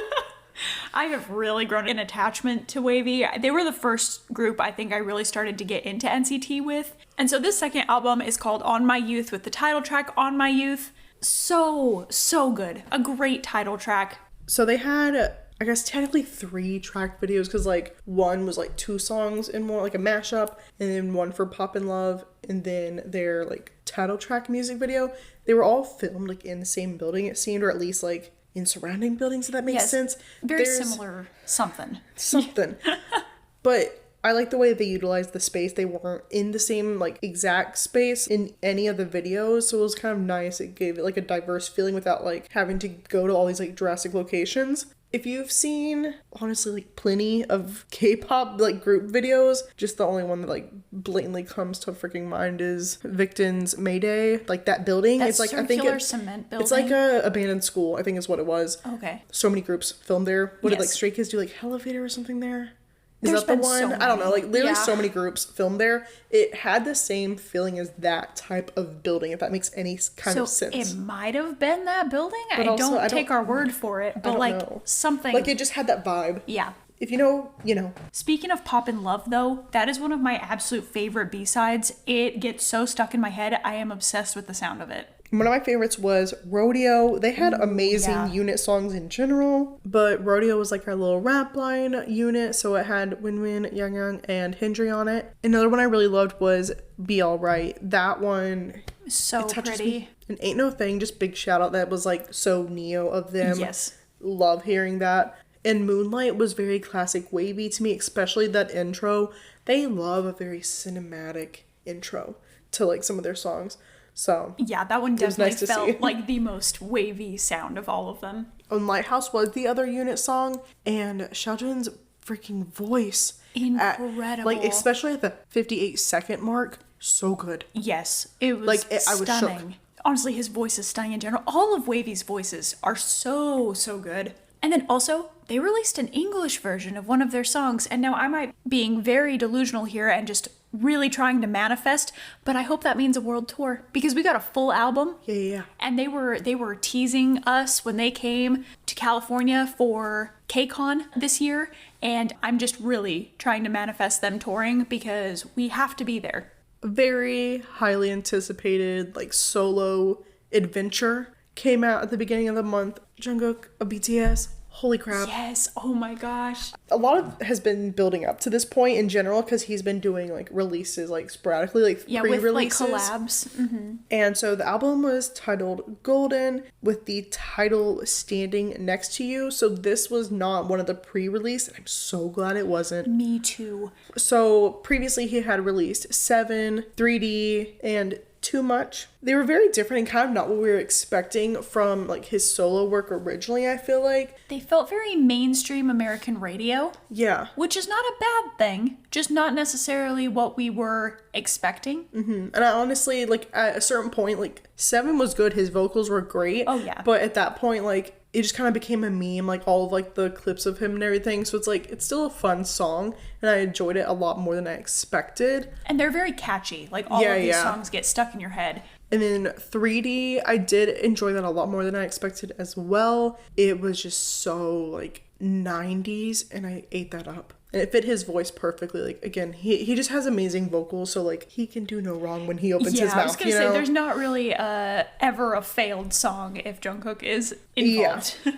I have really grown an attachment to WayV. They were the first group I think I really started to get into NCT with. And so this second album is called On My Youth with the title track On My Youth. So good. A great title track. So they had, I guess, technically 3 track videos because like one was like 2 songs in one, like a mashup, and then one for Pop in Love, and then their like title track music video. They were all filmed like in the same building, it seemed, or at least like in surrounding buildings, if that makes sense. Very similar something. But I like the way they utilized the space. They weren't in the same like exact space in any of the videos, so it was kind of nice. It gave it like a diverse feeling without like having to go to all these like drastic locations. If you've seen, honestly, like plenty of K-pop like group videos, just the only one that like blatantly comes to freaking mind is Victon's Mayday. Like that building. That it's like circular cement building. It's like a abandoned school, I think is what it was. Okay. So many groups filmed there. What did like Stray Kids do, like Elevator or something there? Is There's that the one? So I don't know. Like literally so many groups filmed there. It had the same feeling as that type of building, if that makes any kind of sense. It might have been that building. But I don't take our word for it, but like something. Like it just had that vibe. Yeah. If you know, you know. Speaking of Poppin' Love, though, that is one of my absolute favorite B-sides. It gets so stuck in my head. I am obsessed with the sound of it. One of my favorites was Rodeo. They had amazing unit songs in general, but Rodeo was like our little rap line unit, so it had Win Win, Young Young, and Hendry on it. Another one I really loved was Be Alright. That one, so pretty. And Ain't No Thing, just big shout out. That was like so Neo of them. Yes. Love hearing that. And Moonlight was very classic wavy to me, especially that intro. They love a very cinematic intro to like some of their songs. So yeah, that one definitely nice felt like the most wavy sound of all of them. And Lighthouse was the other unit song, and Xiaojun's freaking voice. Incredible. Like, especially at the 58-second mark, so good. Yes, it was I was stunning. shook. Honestly, his voice is stunning in general. All of Wavy's voices are so good. And then also, they released an English version of one of their songs, and now I might being very delusional here and just really trying to manifest, but I hope that means a world tour, because we got a full album. Yeah. And they were teasing us when they came to California for KCON this year, and I'm just really trying to manifest them touring because we have to be there. Very highly anticipated, like, solo adventure came out at the beginning of the month. Jungkook of BTS. Holy crap. Yes, oh my gosh. A lot of has been building up to this point in general because he's been doing like releases like sporadically, like pre-releases. With like collabs. Mm-hmm. And so the album was titled Golden with the title Standing Next to You. So this was not one of the pre-release, and I'm so glad it wasn't. Me too. So previously he had released 7, 3D, and Too Much. They were very different and kind of not what we were expecting from like his solo work originally, I feel like. They felt very mainstream American radio. Yeah. Which is not a bad thing, just not necessarily what we were expecting. Mm-hmm. And I honestly, like, at a certain point, like, 7 was good, his vocals were great. Oh, yeah. But at that point, like, it just kind of became a meme, like, all of, like, the clips of him and everything. So it's, like, it's still a fun song, and I enjoyed it a lot more than I expected. And they're very catchy. Like, all of these songs get stuck in your head. And then 3D, I did enjoy that a lot more than I expected as well. It was just so, like, 90s, and I ate that up. And it fit his voice perfectly. Like, again, he just has amazing vocals, so, like, he can do no wrong when he opens his mouth, I was gonna say, there's not really ever a failed song if Jungkook is involved. Yeah.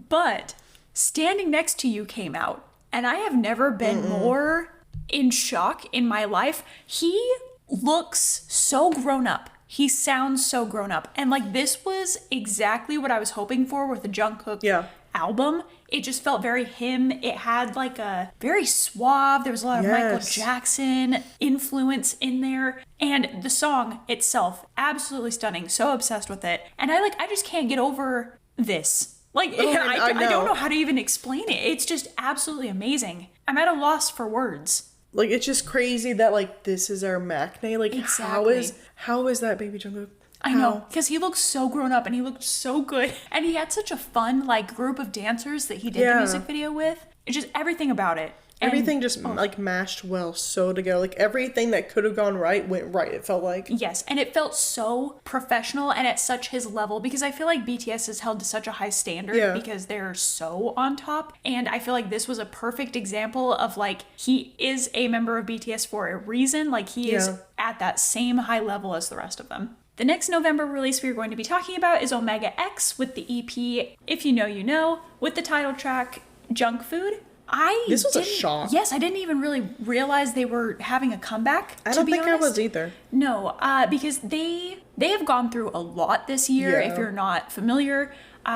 But Standing Next to You came out, and I have never been more in shock in my life. He looks so grown up. He sounds so grown up. And, like, this was exactly what I was hoping for with the Jungkook album. It just felt very him. It had, like, a very suave. There was a lot of Michael Jackson influence in there. And the song itself, absolutely stunning. So obsessed with it. And I just can't get over this. Like, I don't know how to even explain it. It's just absolutely amazing. I'm at a loss for words. Like, it's just crazy that, like, this is our Maknae. Like, exactly. how is that baby Jungkook? I know, because he looked so grown up and he looked so good. And he had such a fun, like, group of dancers that he did the music video with. It's just everything about it. Everything just, like, mashed well so together. Like, everything that could have gone right went right, it felt like. Yes, and it felt so professional and at such his level, because I feel like BTS is held to such a high standard because they're so on top. And I feel like this was a perfect example of, like, he is a member of BTS for a reason. Like, he is at that same high level as the rest of them. The next November release we are going to be talking about is Omega X with the EP If You Know You Know, with the title track Junk Food. This was a shock. Yes, I didn't even really realize they were having a comeback. I don't think I was either. No, because they have gone through a lot this year. If you're not familiar,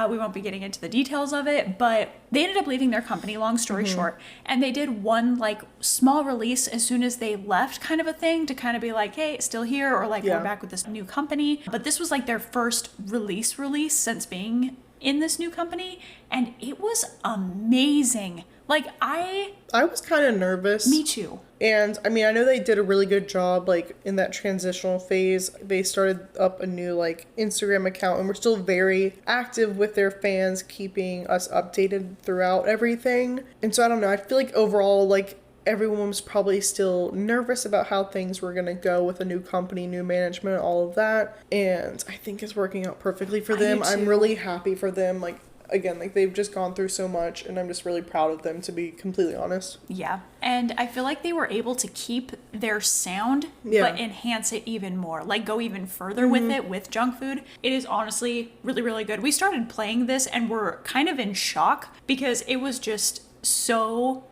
we won't be getting into the details of it, but they ended up leaving their company, long story short, and they did one, like, small release as soon as they left, kind of a thing, to kind of be like, hey, still here, or like, we're back with this new company. But this was like their first release since being in this new company, and it was amazing. Like, I was kind of nervous. Me too. And, I mean, I know they did a really good job, like, in that transitional phase. They started up a new, like, Instagram account, and we're still very active with their fans, keeping us updated throughout everything. And so, I don't know, I feel like overall, like, everyone was probably still nervous about how things were going to go with a new company, new management, all of that. And I think it's working out perfectly for them. I'm really happy for them. Like, again, like they've just gone through so much, and I'm just really proud of them, to be completely honest. Yeah. And I feel like they were able to keep their sound, but enhance it even more. Like go even further with it with Junk Food. It is honestly really, really good. We started playing this and we're kind of in shock because it was just so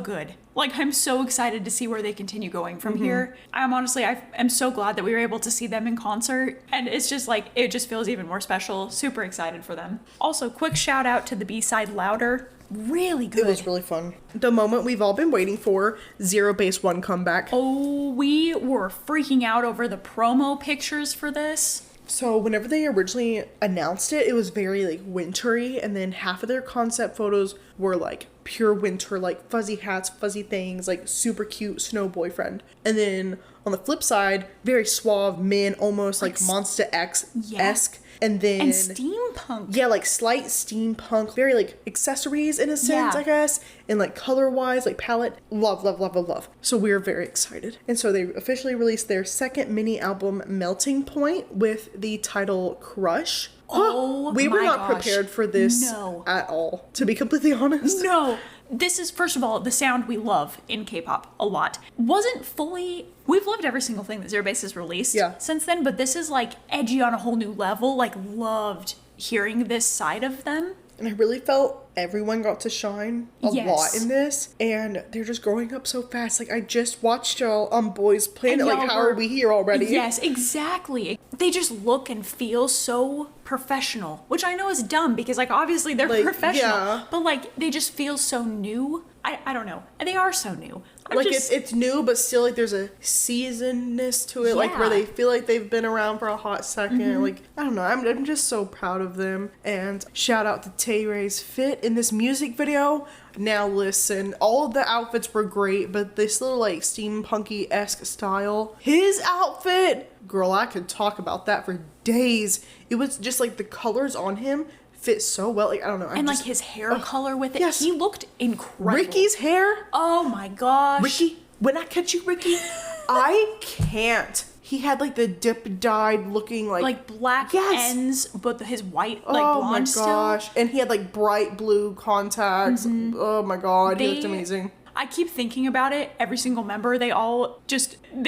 good. Like I'm so excited to see where they continue going from here. I'm so glad that we were able to see them in concert, and it's just like it just feels even more special. Super excited for them. Also, quick shout out to the B-side Louder. Really good. It was really fun. The moment we've all been waiting for, Zero Base One comeback. Oh, we were freaking out over the promo pictures for this. So whenever they originally announced it, it was very like wintry, and then half of their concept photos were like pure winter, like fuzzy hats, fuzzy things, like super cute snow boyfriend. And then on the flip side, very suave men, almost like Monsta X-esque. And steampunk. Yeah, like slight steampunk, very like accessories in a sense, I guess. And like color wise, like palette. Love. So we were very excited. And so they officially released their second mini album, Melting Point, with the title Crush. Oh, we were not prepared for this at all, to be completely honest. No. This is, first of all, the sound we love in K-pop a lot. We've loved every single thing that Zero Base has released since then, but this is like edgy on a whole new level. Like loved hearing this side of them. And I really felt everyone got to shine a lot in this, and they're just growing up so fast. Like I just watched y'all on Boys Planet. Like how are we here already? Yes, exactly. They just look and feel so professional, which I know is dumb because like obviously they're like, professional, but like they just feel so new. I don't know. And they are so new. It's new, but still like there's a seasonedness to it, like where they feel like they've been around for a hot second. Like I don't know, I'm just so proud of them. And shout out to Taere's fit in this music video. Now listen, all of the outfits were great, but this little like steampunky-esque style, his outfit, girl, I could talk about that for days. It was just like the colors on him fit so well. Like I don't know, and like his hair color with it, he looked incredible. Ricky's hair, oh my gosh. Ricky, when I catch you, Ricky, I can't. He had like the dip dyed looking like black ends, but his white like blonde still. Oh my gosh, and he had like bright blue contacts. Oh my god, he looked amazing. I keep thinking about it. Every single member, they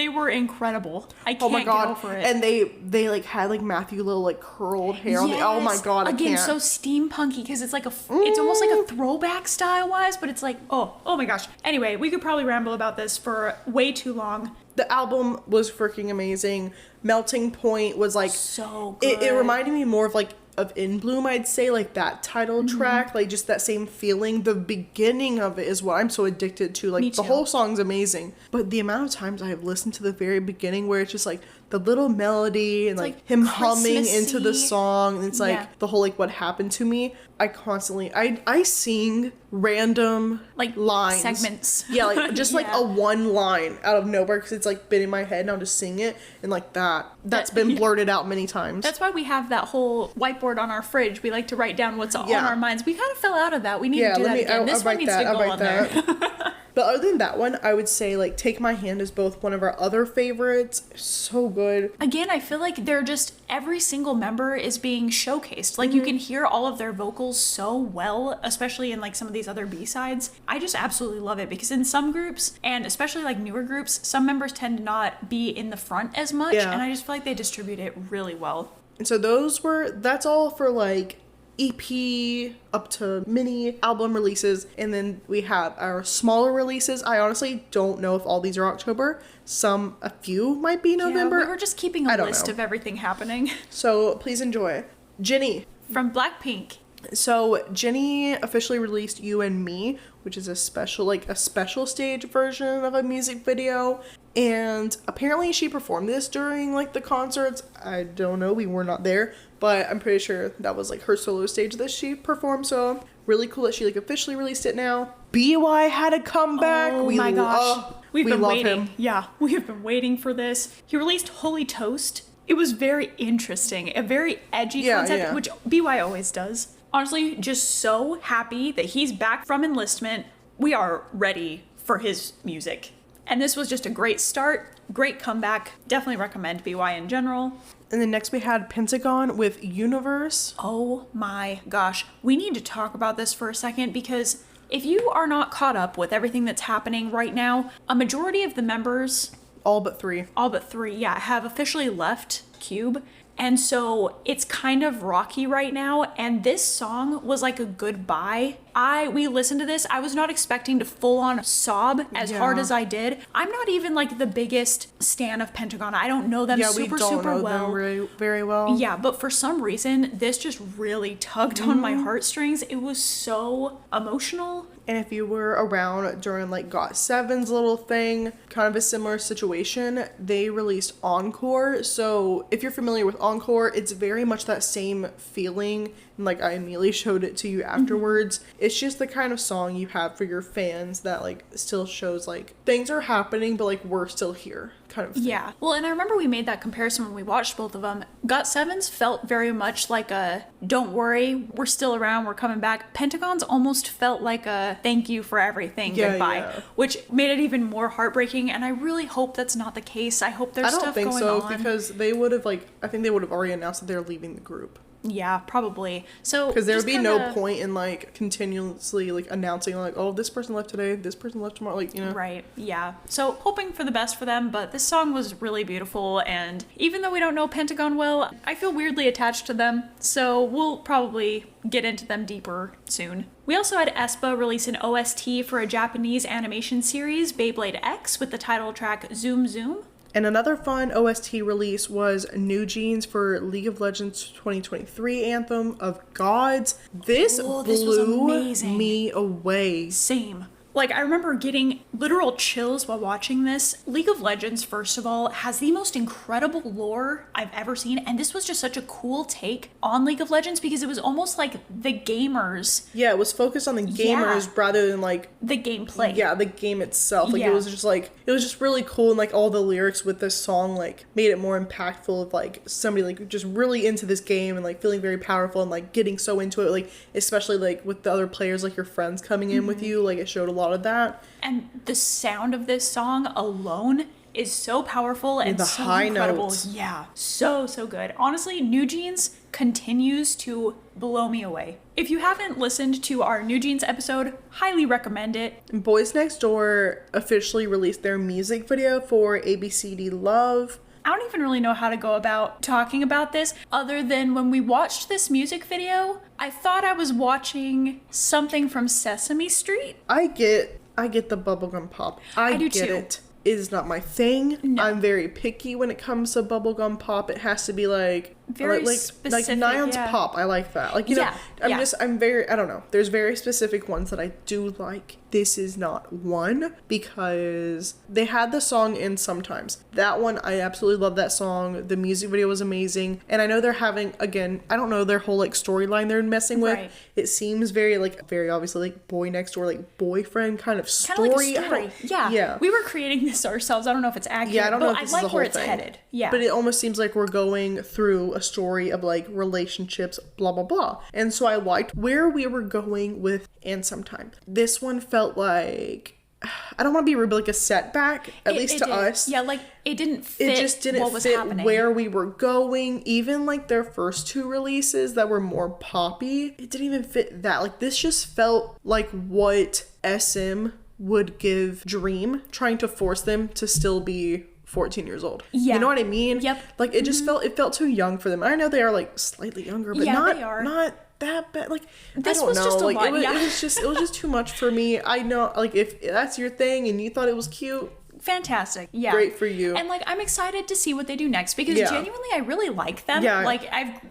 were incredible. I can't get over it. And they like had like Matthew Little like curled hair on the, oh my god, again, so steampunky because it's like it's almost like a throwback style wise, but it's like oh my gosh. Anyway, we could probably ramble about this for way too long. The album was freaking amazing. Melting Point was like so good. It reminded me more of like of In Bloom, I'd say, like that title track, like just that same feeling. The beginning of it is what I'm so addicted to. Like the whole song's amazing, but the amount of times I have listened to the very beginning where it's just like the little melody and like him humming into the song, and it's like the whole like what happened to me. I constantly I sing random like lines, segments, like just like a one line out of nowhere because it's like been in my head and I'll just sing it, and like that's been blurted out many times. That's why we have that whole whiteboard on our fridge. We like to write down what's on our minds. We kind of fell out of that. We need to do that again. This one needs to go on there. But other than that one, I would say like Take My Hand is both one of our other favorites. So good. Again, I feel like they're just every single member is being showcased. Like you can hear all of their vocals so well, especially in like some of these other B-sides. I just absolutely love it because in some groups, and especially like newer groups, some members tend to not be in the front as much, and I just feel like they distribute it really well. And so that's all for like EP up to mini album releases, and then we have our smaller releases. I honestly don't know if all these are October. A few might be November. We were just keeping a list of everything happening. So please enjoy. Jennie from Blackpink. So Jennie officially released You and Me, which is a special stage version of a music video. And apparently she performed this during like the concerts. I don't know, we were not there, but I'm pretty sure that was like her solo stage that she performed. So really cool that she like officially released it now. BY had a comeback. Oh my gosh. We've been waiting. Him. Yeah, we have been waiting for this. He released Holy Toast. It was very interesting, a very edgy concept, which BY always does. Honestly, just so happy that he's back from enlistment. We are ready for his music. And this was just a great start. great comeback. Definitely recommend BY in general. And then next we had Pentagon with Universe. Oh my gosh. We need to talk about this for a second because if you are not caught up with everything that's happening right now, a majority of the members, all but three, yeah, have officially left Cube. And so it's kind of rocky right now. And this song was like a goodbye. We listened to this. I was not expecting to full on sob as hard as I did. I'm not even like the biggest stan of Pentagon. I don't know them super well. Them very well. Yeah, but for some reason, this just really tugged on my heartstrings. It was so emotional. And if you were around during like GOT7's little thing, kind of a similar situation, they released Encore. So if you're familiar with Encore, it's very much that same feeling. And like I immediately showed it to you afterwards. It's just the kind of song you have for your fans that like still shows like things are happening, but like we're still here kind of thing. Yeah. Well, and I remember we made that comparison when we watched both of them. GOT7's felt very much like a don't worry, we're still around, we're coming back. Pentagon's almost felt like a thank you for everything, goodbye, which made it even more heartbreaking. And I really hope that's not the case. I hope there's stuff going on. I don't think so, because they would have I think they would have already announced that they're leaving the group. Yeah, probably. So because there would be no point in like continuously like announcing like, oh, this person left today, this person left tomorrow, like, you know. Right. Yeah. So hoping for the best for them, but this song was really beautiful, and even though we don't know Pentagon well, I feel weirdly attached to them. So we'll probably get into them deeper soon. We also had aespa release an OST for a Japanese animation series, Beyblade X, with the title track Zoom Zoom. And another fun OST release was New Jeans for League of Legends 2023 Anthem of Gods. This blew me away. Same. Like, I remember getting literal chills while watching this. League of Legends, first of all, has the most incredible lore I've ever seen. And this was just such a cool take on League of Legends because it was almost like the gamers. Yeah, it was focused on the gamers rather than like the gameplay. Yeah, the game itself. Like, it was just really cool. And like all the lyrics with this song like made it more impactful of like somebody like just really into this game and like feeling very powerful and like getting so into it. Like, especially like with the other players, like your friends coming in with you. Like, it showed a lot of that. And the sound of this song alone is so powerful and the so high incredible. Notes. Yeah, so good. Honestly, New Jeans continues to blow me away. If you haven't listened to our New Jeans episode, highly recommend it. Boys Next Door officially released their music video for ABCD Love. I don't even really know how to go about talking about this other than when we watched this music video, I thought I was watching something from Sesame Street. I get the bubblegum pop. I do get too. It. It is not my thing. No. I'm very picky when it comes to bubblegum pop. It has to be like very specific, like Nyan's pop. I like that. Like, you know, I'm very, I don't know. There's very specific ones that I do like. This is not one because they had the song in Sometimes. That one, I absolutely love that song. The music video was amazing. And I know they're having, again, I don't know their whole like storyline they're messing with. Right. It seems very obviously like boy next door, like boyfriend kind of story. Kind of like a story. Yeah. We were creating this ourselves. I don't know if it's accurate. Yeah, I don't know if this I is like where it's headed. Yeah. But it almost seems like we're going through a story of like relationships, blah, blah, blah. And so I liked where we were going with And Sometime. This one felt like, I don't want to be rude, but like a setback, at least to us. Yeah, like it didn't fit. It just didn't fit where we were going. Even like their first two releases that were more poppy, it didn't even fit that. Like, this just felt like what SM would give Dream, trying to force them to still be 14 years old. Yeah. You know what I mean? Yep. Like, it just it felt too young for them. I know they are like slightly younger, but not that bad. Like, this I don't was know. Just a like lot, it was just too much for me. I know, like, if that's your thing and you thought it was cute, fantastic. Yeah. Great for you. And like, I'm excited to see what they do next because genuinely I really like them. Yeah. Like,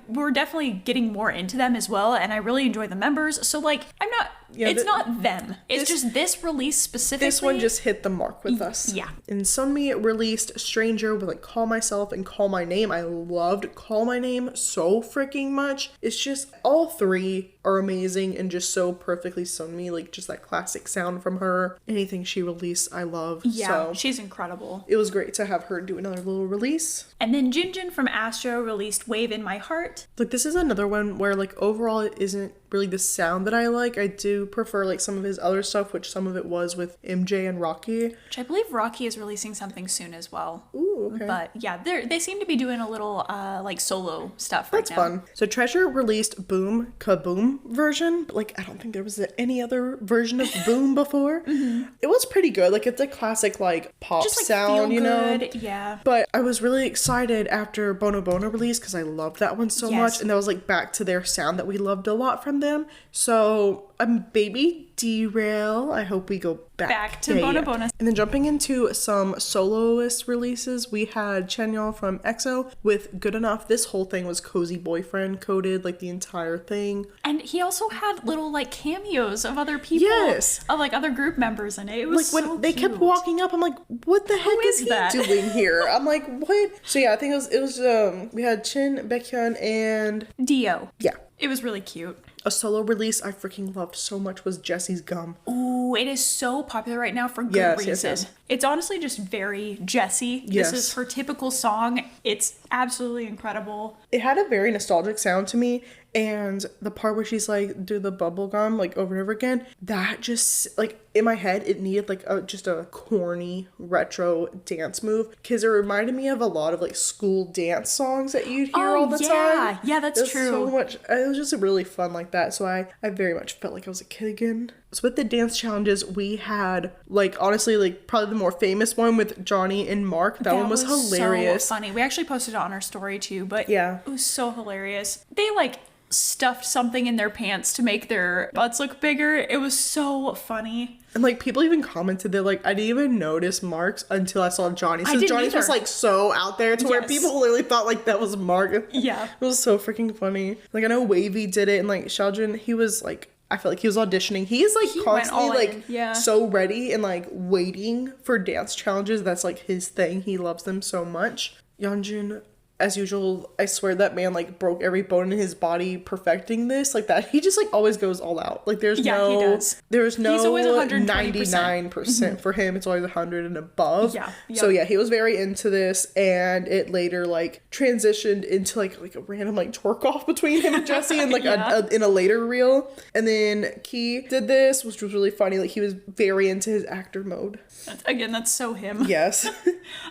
we're definitely getting more into them as well, and I really enjoy the members. So like, I'm not it's not them. It's just this release specifically. This one just hit the mark with us. Yeah. And Sunmi released Stranger with like Call Myself and Call My Name. I loved Call My Name so freaking much. It's just all three are amazing and just so perfectly Sunmi. Like, just that classic sound from her. Anything she released, I love. Yeah, so she's incredible. It was great to have her do another little release. And then Jinjin from Astro released Wave in My Heart. Like, this is another one where like overall it isn't really the sound that I like. I do prefer like some of his other stuff, which some of it was with MJ and Rocky. Which I believe Rocky is releasing something soon as well. Ooh, okay. But yeah, they seem to be doing a little like solo stuff right now. That's fun. So Treasure released Boom Kaboom version. But, like, I don't think there was any other version of Boom before. It was pretty good. Like, it's a classic like pop Just like sound, feel you know. good. Yeah. But I was really excited after Bono Bono released because I loved that one so much, and that was like back to their sound that we loved a lot from them. So baby derail. I hope we go back to Bono Bono. And then jumping into some soloist releases, we had Chanyeol from EXO with Good Enough. This whole thing was Cozy Boyfriend coded, like the entire thing. And he also had little like cameos of other people. Yes. Of like other group members in it. It was like when they kept walking up, I'm like, what the heck is he doing here? I'm like, what? So yeah, I think it was we had Chin, Baekhyun, and Dio. Yeah. It was really cute. A solo release I freaking loved so much was Jesse's Gum. Ooh, it is so popular right now for good reason. Yes. It's honestly just very Jessie. Yes. This is her typical song. It's absolutely incredible. It had a very nostalgic sound to me, and the part where she's like, do the bubble gum like over and over again, that just like in my head it needed like just a corny retro dance move, because it reminded me of a lot of like school dance songs that you'd hear all the time. Yeah, that's true. So much, it was just really fun like that. So I very much felt like I was a kid again. So with the dance challenges, we had like honestly like probably the more famous one with Johnny and Mark. That one was hilarious. So funny. We actually posted it on our story too, but yeah, it was so hilarious. They like stuffed something in their pants to make their butts look bigger. It was so funny. And like people even commented that like I didn't even notice Mark's until I saw Johnny's. So Johnny's was like so out there to where people literally thought like that was Mark. Yeah. It was so freaking funny. Like I know Wavy did it, and like Xiaojun, he was like, I feel like he was auditioning. He is like constantly like so ready and like waiting for dance challenges. That's like his thing. He loves them so much. Yeonjun, as usual, I swear that man like broke every bone in his body perfecting this like that. He just like always goes all out. Like there's no 99% for him. It's always 100 and above. Yeah. Yep. So yeah, he was very into this, and it later like transitioned into like a random like twerk off between him and Jesse and like in a later reel. And then Key did this, which was really funny. Like he was very into his actor mode. Again, that's so him. Yes.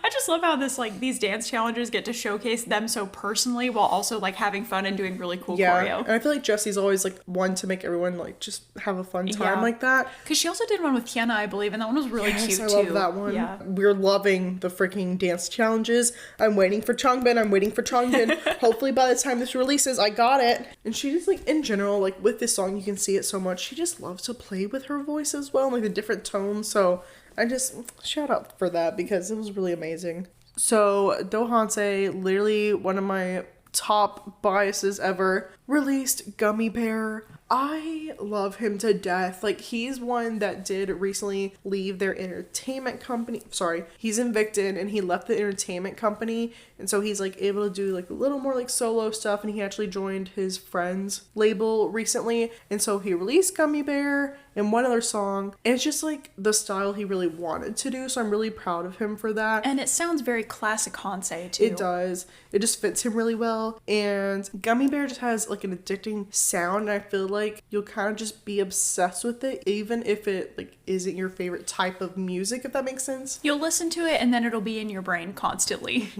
I just love how these dance challenges get to showcase them so personally while also like having fun and doing really cool choreo. And I feel like Jesse's always like one to make everyone like just have a fun time like that. Because she also did one with Tiana, I believe, and that one was really cute too. I love that one. Yeah. We're loving the freaking dance challenges. I'm waiting for Changbin. Hopefully by the time this releases, I got it. And she just like in general, like with this song, you can see it so much. She just loves to play with her voice as well, like the different tones. So I just shout out for that because it was really amazing. So Do Hanse, literally one of my top biases ever, released Gummy Bear. I love him to death. Like he's one that did recently leave their entertainment company. Sorry, he's in Victon and he left the entertainment company, and so he's like able to do like a little more like solo stuff, and he actually joined his friend's label recently, and so he released Gummy Bear and one other song, and it's just like the style he really wanted to do, so I'm really proud of him for that. And it sounds very classic Hanse too. It does. It just fits him really well, and Gummy Bear just has like an addicting sound, and I feel like you'll kind of just be obsessed with it even if it like isn't your favorite type of music, if that makes sense. You'll listen to it and then it'll be in your brain constantly.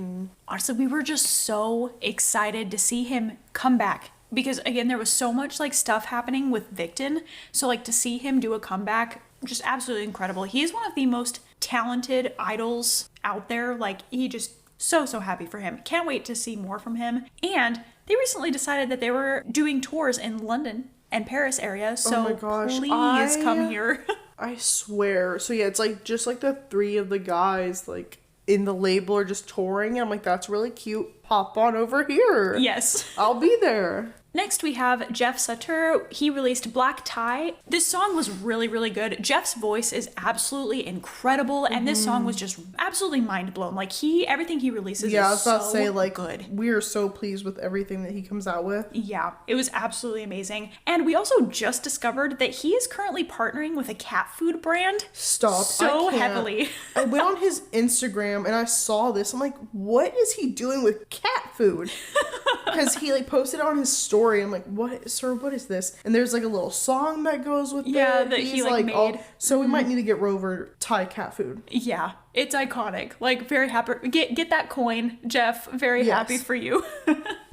Honestly, we were just so excited to see him come back because again there was so much like stuff happening with Victon, so like to see him do a comeback, just absolutely incredible. He's one of the most talented idols out there. Like he just so happy for him. Can't wait to see more from him. And they recently decided that they were doing tours in London and Paris area, so oh my gosh, please come here. I swear. So yeah, it's like just like the three of the guys like in the label are just touring, and I'm like, that's really cute. Pop on over here. Yes. I'll be there. Next we have Jeff Sutter. He released Black Tie. This song was really, really good. Jeff's voice is absolutely incredible, and this song was just absolutely mind blown. Like everything he releases is I was about to say, like, good. We are so pleased with everything that he comes out with. Yeah, it was absolutely amazing. And we also just discovered that he is currently partnering with a cat food brand. Stop. So heavily. I went on his Instagram and I saw this. I'm like, what is he doing with cat food? because he like posted on his story. I'm like, what, sir? What is this? And there's like a little song that goes with it. That he like made. So we might need to get Rover Thai cat food. Yeah, it's iconic. Like, very happy. Get that coin, Jeff. Very happy for you.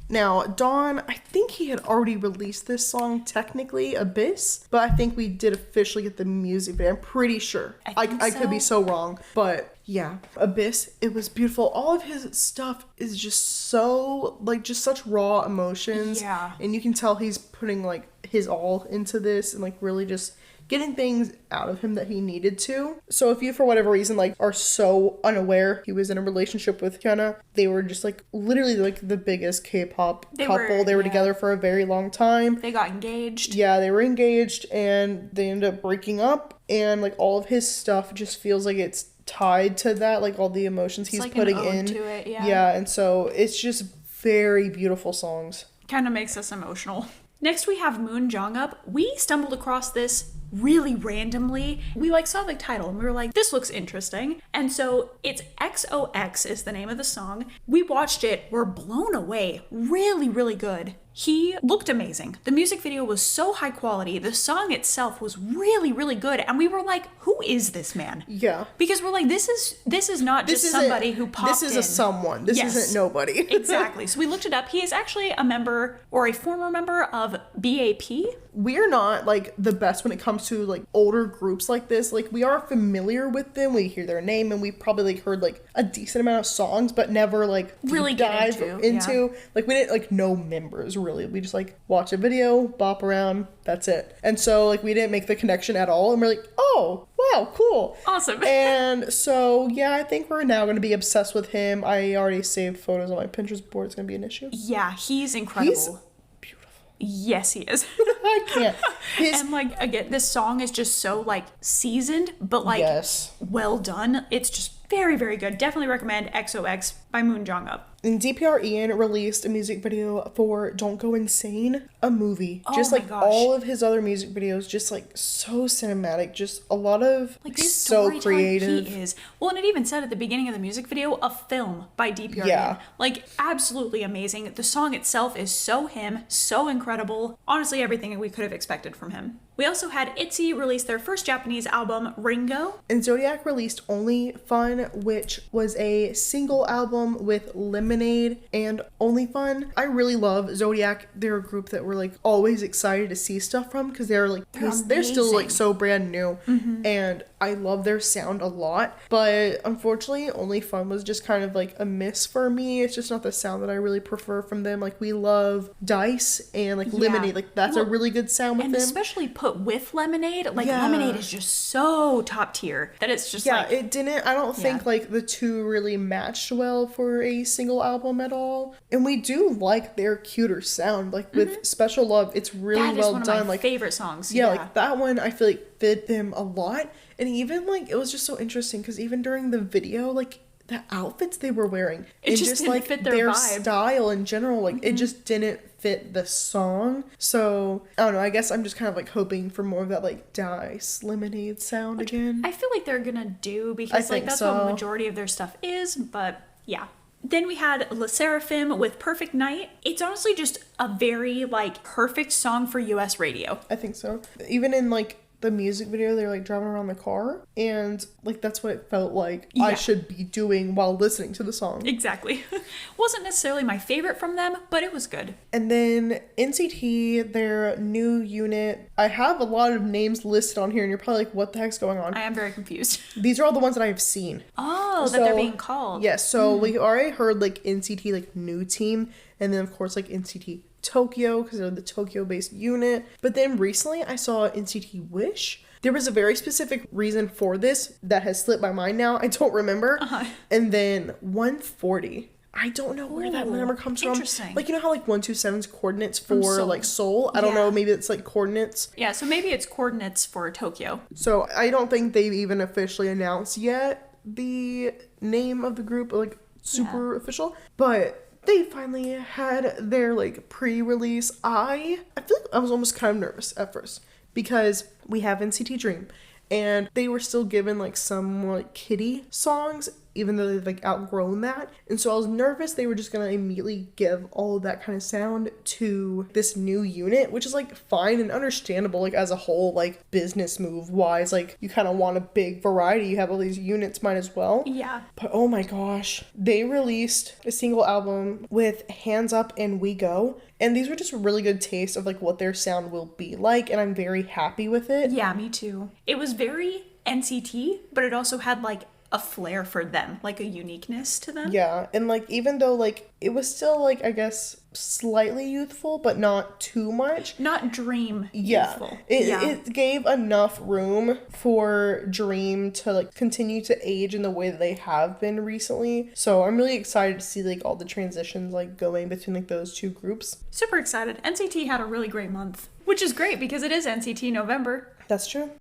Now, Dawn, I think he had already released this song, technically, Abyss, but I think we did officially get the music video. I'm pretty sure. I could be so wrong, but yeah, Abyss, it was beautiful. All of his stuff is just so, like, just such raw emotions. Yeah. And you can tell he's putting, like, his all into this and, like, really just getting things out of him that he needed to. So if you, for whatever reason, like, are so unaware he was in a relationship with Hyuna, they were just, like, literally, like, the biggest K-pop couple. They were together for a very long time. They got engaged. Yeah, they were engaged, and they ended up breaking up, and, like, all of his stuff just feels like it's tied to that, like, all the emotions he's like putting an ode in. to it, yeah. Yeah, and so it's just very beautiful songs. Kind of makes us emotional. Next we have Moon Jong-up. We stumbled across this really randomly. We like saw the title and we were like, this looks interesting. And so it's XOX is the name of the song. We watched it, we're blown away. Really, really good. He looked amazing. The music video was so high quality. The song itself was really, really good. And we were like, who is this man? Yeah. Because we're like, this is not just somebody who popped in. This is a someone. This isn't nobody. Exactly. So we looked it up. He is actually a member or a former member of BAP. We're not like the best when it comes to like older groups like this. Like, we are familiar with them. We hear their name and we probably like heard like a decent amount of songs, but never like really dive into like, we didn't like know members really. We just like watch a video, bop around, that's it. And so like we didn't make the connection at all, and we're like, oh wow, cool, awesome. And so yeah, I think we're now going to be obsessed with him. I already saved photos on my Pinterest board. It's going to be an issue. Yeah, he's incredible. He's beautiful. Yes, he is. I can't. And like, again, this song is just so like seasoned, but like well done. It's just very, very good. Definitely recommend XOX by Moon Jong-up. And DPR Ian released a music video for Don't Go Insane, a movie. Oh just my like gosh. all of his other music videos, just like so cinematic, just a lot of like he's so creative. He is. Well, and it even said at the beginning of the music video, a film by DPR Ian. Like, absolutely amazing. The song itself is so him, so incredible. Honestly, everything we could have expected from him. We also had ITZY release their first Japanese album, Ringo. And Zodiac released Only Fun, which was a single album with Lemonade and Only Fun. I really love Zodiac. They're a group that we're like always excited to see stuff from because they're like, they're still like so brand new. And I love their sound a lot. But unfortunately, Only Fun was just kind of like a miss for me. It's just not the sound that I really prefer from them. Like, we love Dice and like Lemonade. Like, that's a really good sound with them. And especially put with Lemonade. Like, Lemonade is just so top tier that it's just like... it didn't... I don't think like the two really matched well for a single album at all. And we do like their cuter sound. Like, with Special Love, it's really well done. That is one of my like favorite songs. Yeah, like that one I feel like fit them a lot. And even like, it was just so interesting because even during the video, like, the outfits they were wearing, it just didn't like fit their vibe. Style in general, like it just didn't fit the song. So I don't know, I guess I'm just kind of like hoping for more of that like Dice Lemonade sound again. I feel like they're gonna do, because like that's what the majority of their stuff is. But yeah. Then we had Le Seraphim with Perfect Night. It's honestly just a very like perfect song for US radio. I think so. Even in like the music video, they're like driving around the car, and like that's what it felt like I should be doing while listening to the song. Exactly. Wasn't necessarily my favorite from them, but it was good. And then NCT, their new unit, I have a lot of names listed on here, and you're probably like, what the heck's going on? I am very confused. These are all the ones that I've seen. Oh, that they're being called. Yes, so we already heard like NCT like new team, and then of course like NCT Tokyo, because they're the Tokyo-based unit. But then recently I saw NCT Wish. There was a very specific reason for this that has slipped my mind now. I don't remember. And then 140. I don't know where that number comes from. Like, you know how like 127's coordinates for like Seoul? I don't know. Maybe it's like coordinates. Yeah, so maybe it's coordinates for Tokyo. So I don't think they've even officially announced yet the name of the group, like super official. But they finally had their like pre-release. I feel like I was almost kind of nervous at first because we have NCT Dream and they were still given like some like kiddie songs, even though they've like outgrown that. And so I was nervous they were just gonna immediately give all of that kind of sound to this new unit, which is like fine and understandable, like as a whole, like business move wise, like you kind of want a big variety. You have all these units, might as well. Yeah. But oh my gosh, they released a single album with Hands Up and We Go. And these were just a really good taste of like what their sound will be like, and I'm very happy with it. Yeah, me too. It was very NCT, but it also had like a flair for them, like a uniqueness to them. Yeah, and like even though like it was still like I guess slightly youthful, but not too much. Not Dream youthful. It gave enough room for Dream to like continue to age in the way that they have been recently. So I'm really excited to see like all the transitions like going between like those two groups. Super excited. NCT had a really great month, which is great because it is NCT November. That's true.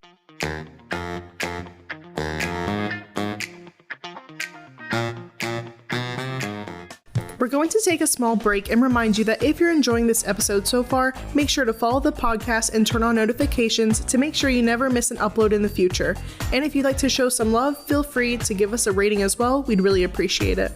We're going to take a small break and remind you that if you're enjoying this episode so far, make sure to follow the podcast and turn on notifications to make sure you never miss an upload in the future. And if you'd like to show some love, feel free to give us a rating as well. We'd really appreciate it.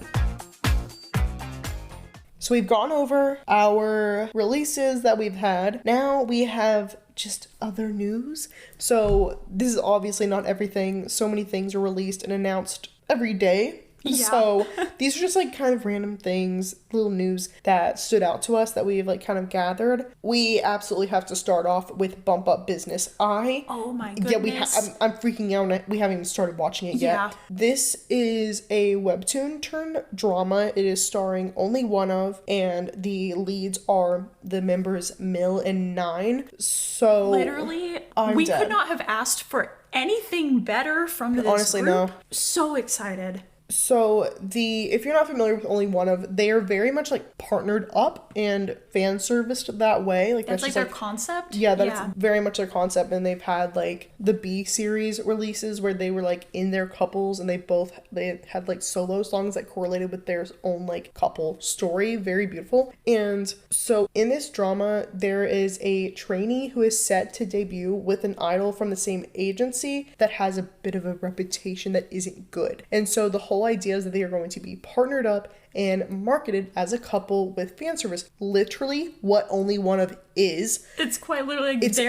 So we've gone over our releases that we've had. Now we have just other news. So this is obviously not everything. So many things are released and announced every day. Yeah. So these are just like kind of random things, little news that stood out to us that we've like kind of gathered. We absolutely have to start off with Bump Up Business. Oh my goodness. Yeah, I'm freaking out. We haven't even started watching it yet. Yeah. This is a webtoon turned drama. It is starring Only One Of, and the leads are the members Mill and Nine. So literally, dead. Could not have asked for anything better from this Honestly, group. no. So excited. So if you're not familiar with Only One Of, they are very much like partnered up and fan serviced that way. Like that's just their concept. Yeah, that's very much their concept. And they've had like the B series releases where they were like in their couples, and they had like solo songs that correlated with their own like couple story. Very beautiful. And so in this drama, there is a trainee who is set to debut with an idol from the same agency that has a bit of a reputation that isn't good. And so the whole idea is that they are going to be partnered up and marketed as a couple with fan service. Literally what Only One Of is. It's quite literally it's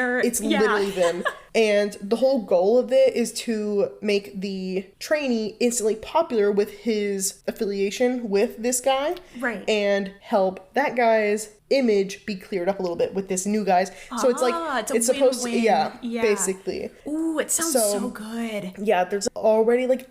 literally them. And the whole goal of it is to make the trainee instantly popular with his affiliation with this guy. Right. And help that guy's image be cleared up a little bit with this new guy's. So it's like it's supposed to yeah, basically. Ooh, it sounds so good. Yeah, there's already like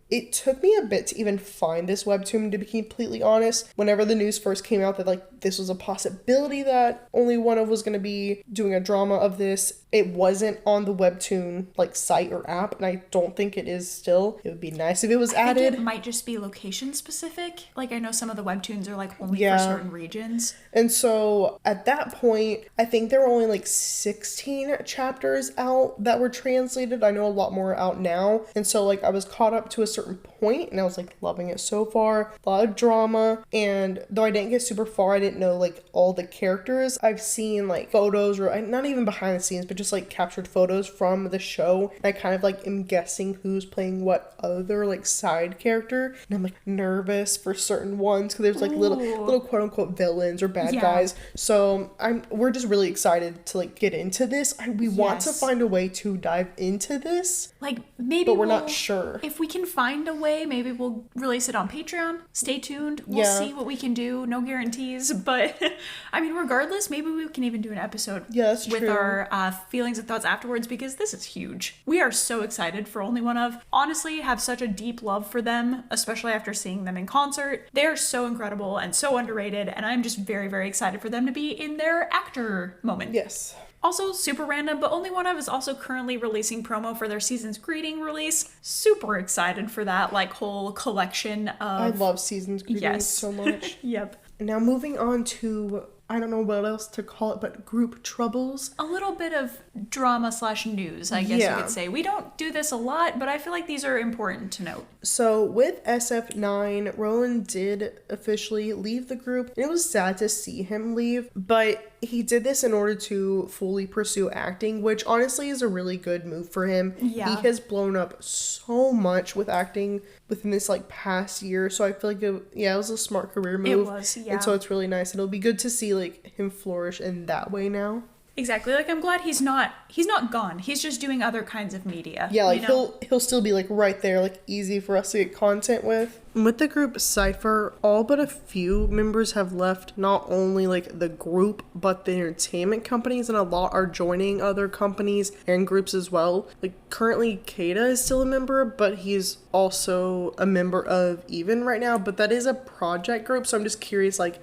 it took me a bit to even find this webtoon, to be completely honest. Whenever the news first came out that like this was a possibility that Only One Of was going to be doing a drama of this, it wasn't on the webtoon like site or app, and I don't think it is still. It would be nice if it was added. I think it might just be location specific. Like I know some of the webtoons are like only for certain regions. And so at that point, I think there were only like 16 chapters out that were translated. I know a lot more out now. And so like I was caught up to a certain point, and I was like loving it so far. A lot of drama, and though I didn't get super far, I didn't know like all the characters. I've seen like photos, or not even behind the scenes, but just like captured photos from the show, and I kind of like am guessing who's playing what other like side character, and I'm like nervous for certain ones because there's like little quote unquote villains or bad guys. So we're just really excited to like get into this. We want to find a way to dive into this, like maybe, but we're not sure if we can find a way. Maybe we'll release it on Patreon. Stay tuned. We'll see what we can do. No guarantees, but I mean, regardless, maybe we can even do an episode with our feelings and thoughts afterwards, because this is huge. We are so excited for Only One Of. Honestly, have such a deep love for them, especially after seeing them in concert. They're so incredible and so underrated, and I'm just very, very excited for them to be in their actor moment. Yes. Also, super random, but Only One Of is also currently releasing promo for their Season's Greeting release. Super excited for that, like, whole collection of... I love Season's Greetings so much. Yep. Now moving on to I don't know what else to call it, but group troubles. A little bit of drama / news, I guess you could say. We don't do this a lot, but I feel like these are important to note. So with SF9, Roland did officially leave the group. It was sad to see him leave, but he did this in order to fully pursue acting, which honestly is a really good move for him. Yeah. He has blown up so much with acting within this like past year, so I feel like it was a smart career move. It was, yeah. And so it's really nice. It'll be good to see like him flourish in that way now. Exactly. Like, I'm glad he's not gone. He's just doing other kinds of media. Yeah, like he'll still be like right there, like easy for us to get content with. With the group Cypher, all but a few members have left not only like the group, but the entertainment companies, and a lot are joining other companies and groups as well. Like currently Keita is still a member, but he's also a member of Even right now, but that is a project group, so I'm just curious like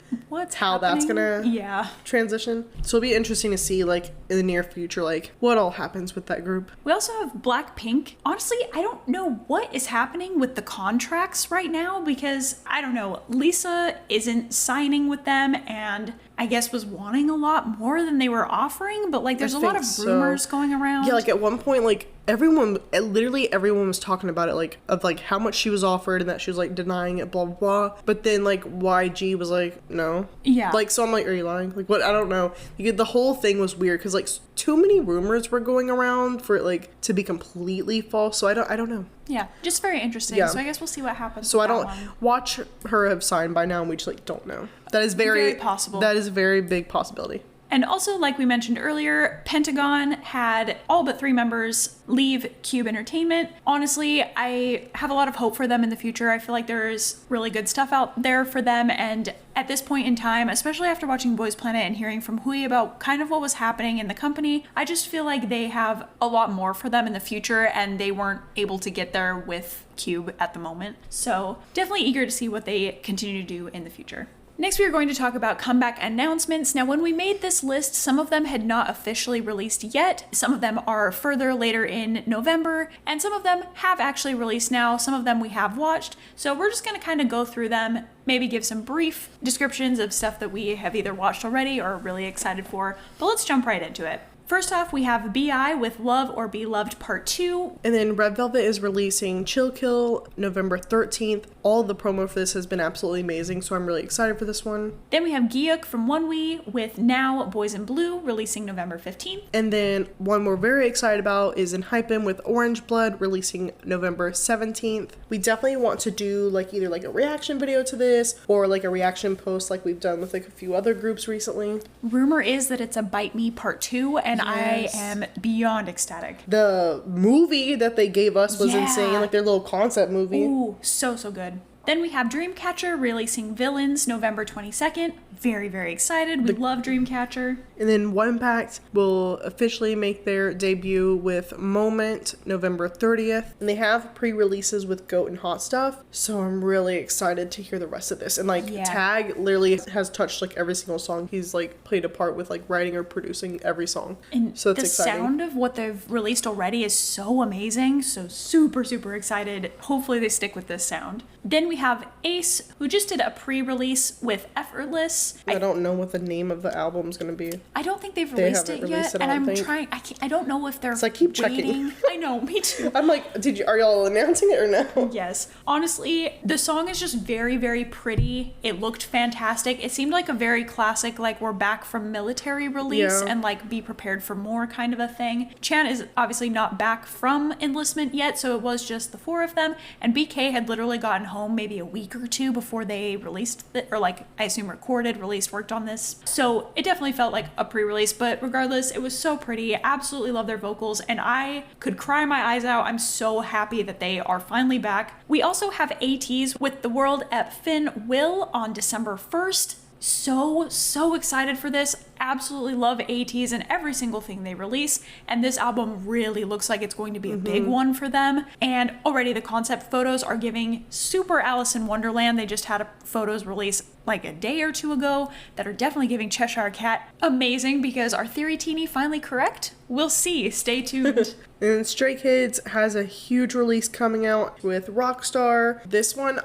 how that's gonna transition. So it'll be interesting to see like in the near future like what all happens with that group. We also have Blackpink. Honestly, I don't know what is happening with the contracts right now, because I don't know, Lisa isn't signing with them and I guess was wanting a lot more than they were offering, but like there's a lot of rumors going around. Yeah, like at one point like literally everyone was talking about it, like of like how much she was offered and that she was like denying it, blah blah blah. But then like YG was like no. Yeah. Like so I'm like, are you lying? Like what? I don't know. Like, the whole thing was weird because like too many rumors were going around for it like to be completely false. So I don't know. Yeah, just very interesting. Yeah. So I guess we'll see what happens. So I don't watch her have signed by now, and we just like don't know. That is very possible. That is a very big possibility. And also, like we mentioned earlier, Pentagon had all but 3 members leave Cube Entertainment. Honestly, I have a lot of hope for them in the future. I feel like there's really good stuff out there for them. And at this point in time, especially after watching Boys Planet and hearing from Hui about kind of what was happening in the company, I just feel like they have a lot more for them in the future and they weren't able to get there with Cube at the moment. So definitely eager to see what they continue to do in the future. Next, we are going to talk about comeback announcements. Now, when we made this list, some of them had not officially released yet. Some of them are further later in November, and some of them have actually released now. Some of them we have watched. So we're just going to kind of go through them, maybe give some brief descriptions of stuff that we have either watched already or are really excited for. But let's jump right into it. First off, we have B.I. with Love or Be Loved Part 2. And then Red Velvet is releasing Chill Kill November 13th. All the promo for this has been absolutely amazing, so I'm really excited for this one. Then we have Gyeok from ONEWE with Now Boys in Blue, releasing November 15th. And then one we're very excited about is ENHYPEN with Orange Blood, releasing November 17th. We definitely want to do like either like a reaction video to this or like a reaction post like we've done with like a few other groups recently. Rumor is that it's a Bite Me Part 2, and yes. I am beyond ecstatic. The movie that they gave us was insane, like their little concept movie. Ooh, so good. Then we have Dreamcatcher releasing Villains November 22nd. Very, very excited. We love Dreamcatcher. And then ONEPACT will officially make their debut with Moment November 30th. And they have pre-releases with GOAT and Hot Stuff. So I'm really excited to hear the rest of this. And like Tag literally has touched like every single song. He's like played a part with like writing or producing every song. And so it's exciting. The sound of what they've released already is so amazing. So super, super excited. Hopefully they stick with this sound. Then we have Ace, who just did a pre-release with Effortless. I don't know what the name of the album's gonna be. I don't think they've released it yet, and I'm trying. I don't know if they're. So I keep checking. I know, me too. I'm like, are y'all announcing it or no? Yes. Honestly, the song is just very, very pretty. It looked fantastic. It seemed like a very classic, like we're back from military release and like be prepared for more kind of a thing. Chan is obviously not back from enlistment yet, so it was just the 4 of them, and BK had literally gotten home maybe a week or 2 before they released it, or like I assume recorded, released, worked on this. So it definitely felt like a pre-release, but regardless, it was so pretty. Absolutely love their vocals, and I could cry my eyes out. I'm so happy that they are finally back. We also have ATEEZ with The World Ep Fin Will on December 1st. So excited for this. Absolutely love ATEEZ and every single thing they release, and this album really looks like it's going to be a big one for them. And already the concept photos are giving super Alice in Wonderland. They just had photos release like a day or 2 ago that are definitely giving Cheshire Cat amazing, because our theory teeny finally correct? We'll see. Stay tuned. And Stray Kids has a huge release coming out with Rockstar. This one,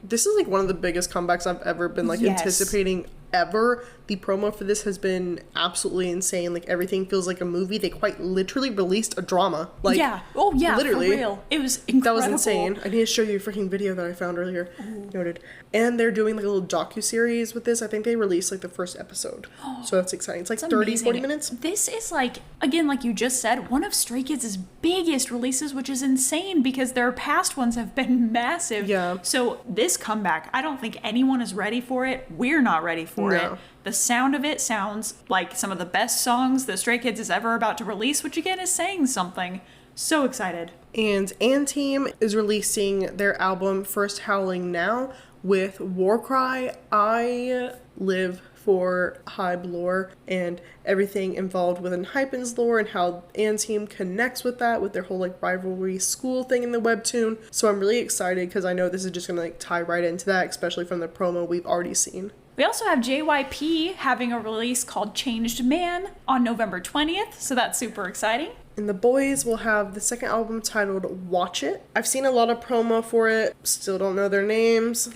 this is like one of the biggest comebacks I've ever been like anticipating ever. The promo for this has been absolutely insane. Like, everything feels like a movie. They quite literally released a drama. Like, yeah. Oh, yeah, literally. for real. It was incredible. That was insane. I need to show you a freaking video that I found earlier. Ooh. Noted. And they're doing like a little docu-series with this. I think they released like the first episode. So that's exciting. It's like 40 minutes. This is like, again, like you just said, one of Stray Kids' biggest releases, which is insane because their past ones have been massive. Yeah. So this comeback, I don't think anyone is ready for it. We're not ready for it. The sound of it sounds like some of the best songs that Stray Kids is ever about to release, which again is saying something. So excited. And &TEAM is releasing their album First Howling Now with Warcry. I live for Hybe lore and everything involved within Hypen's lore and how &TEAM connects with that, with their whole like rivalry school thing in the webtoon. So I'm really excited because I know this is just gonna like tie right into that, especially from the promo we've already seen. We also have JYP having a release called Changed Man on November 20th, so that's super exciting. And the boys will have the second album titled Watch It. I've seen a lot of promo for it, still don't know their names.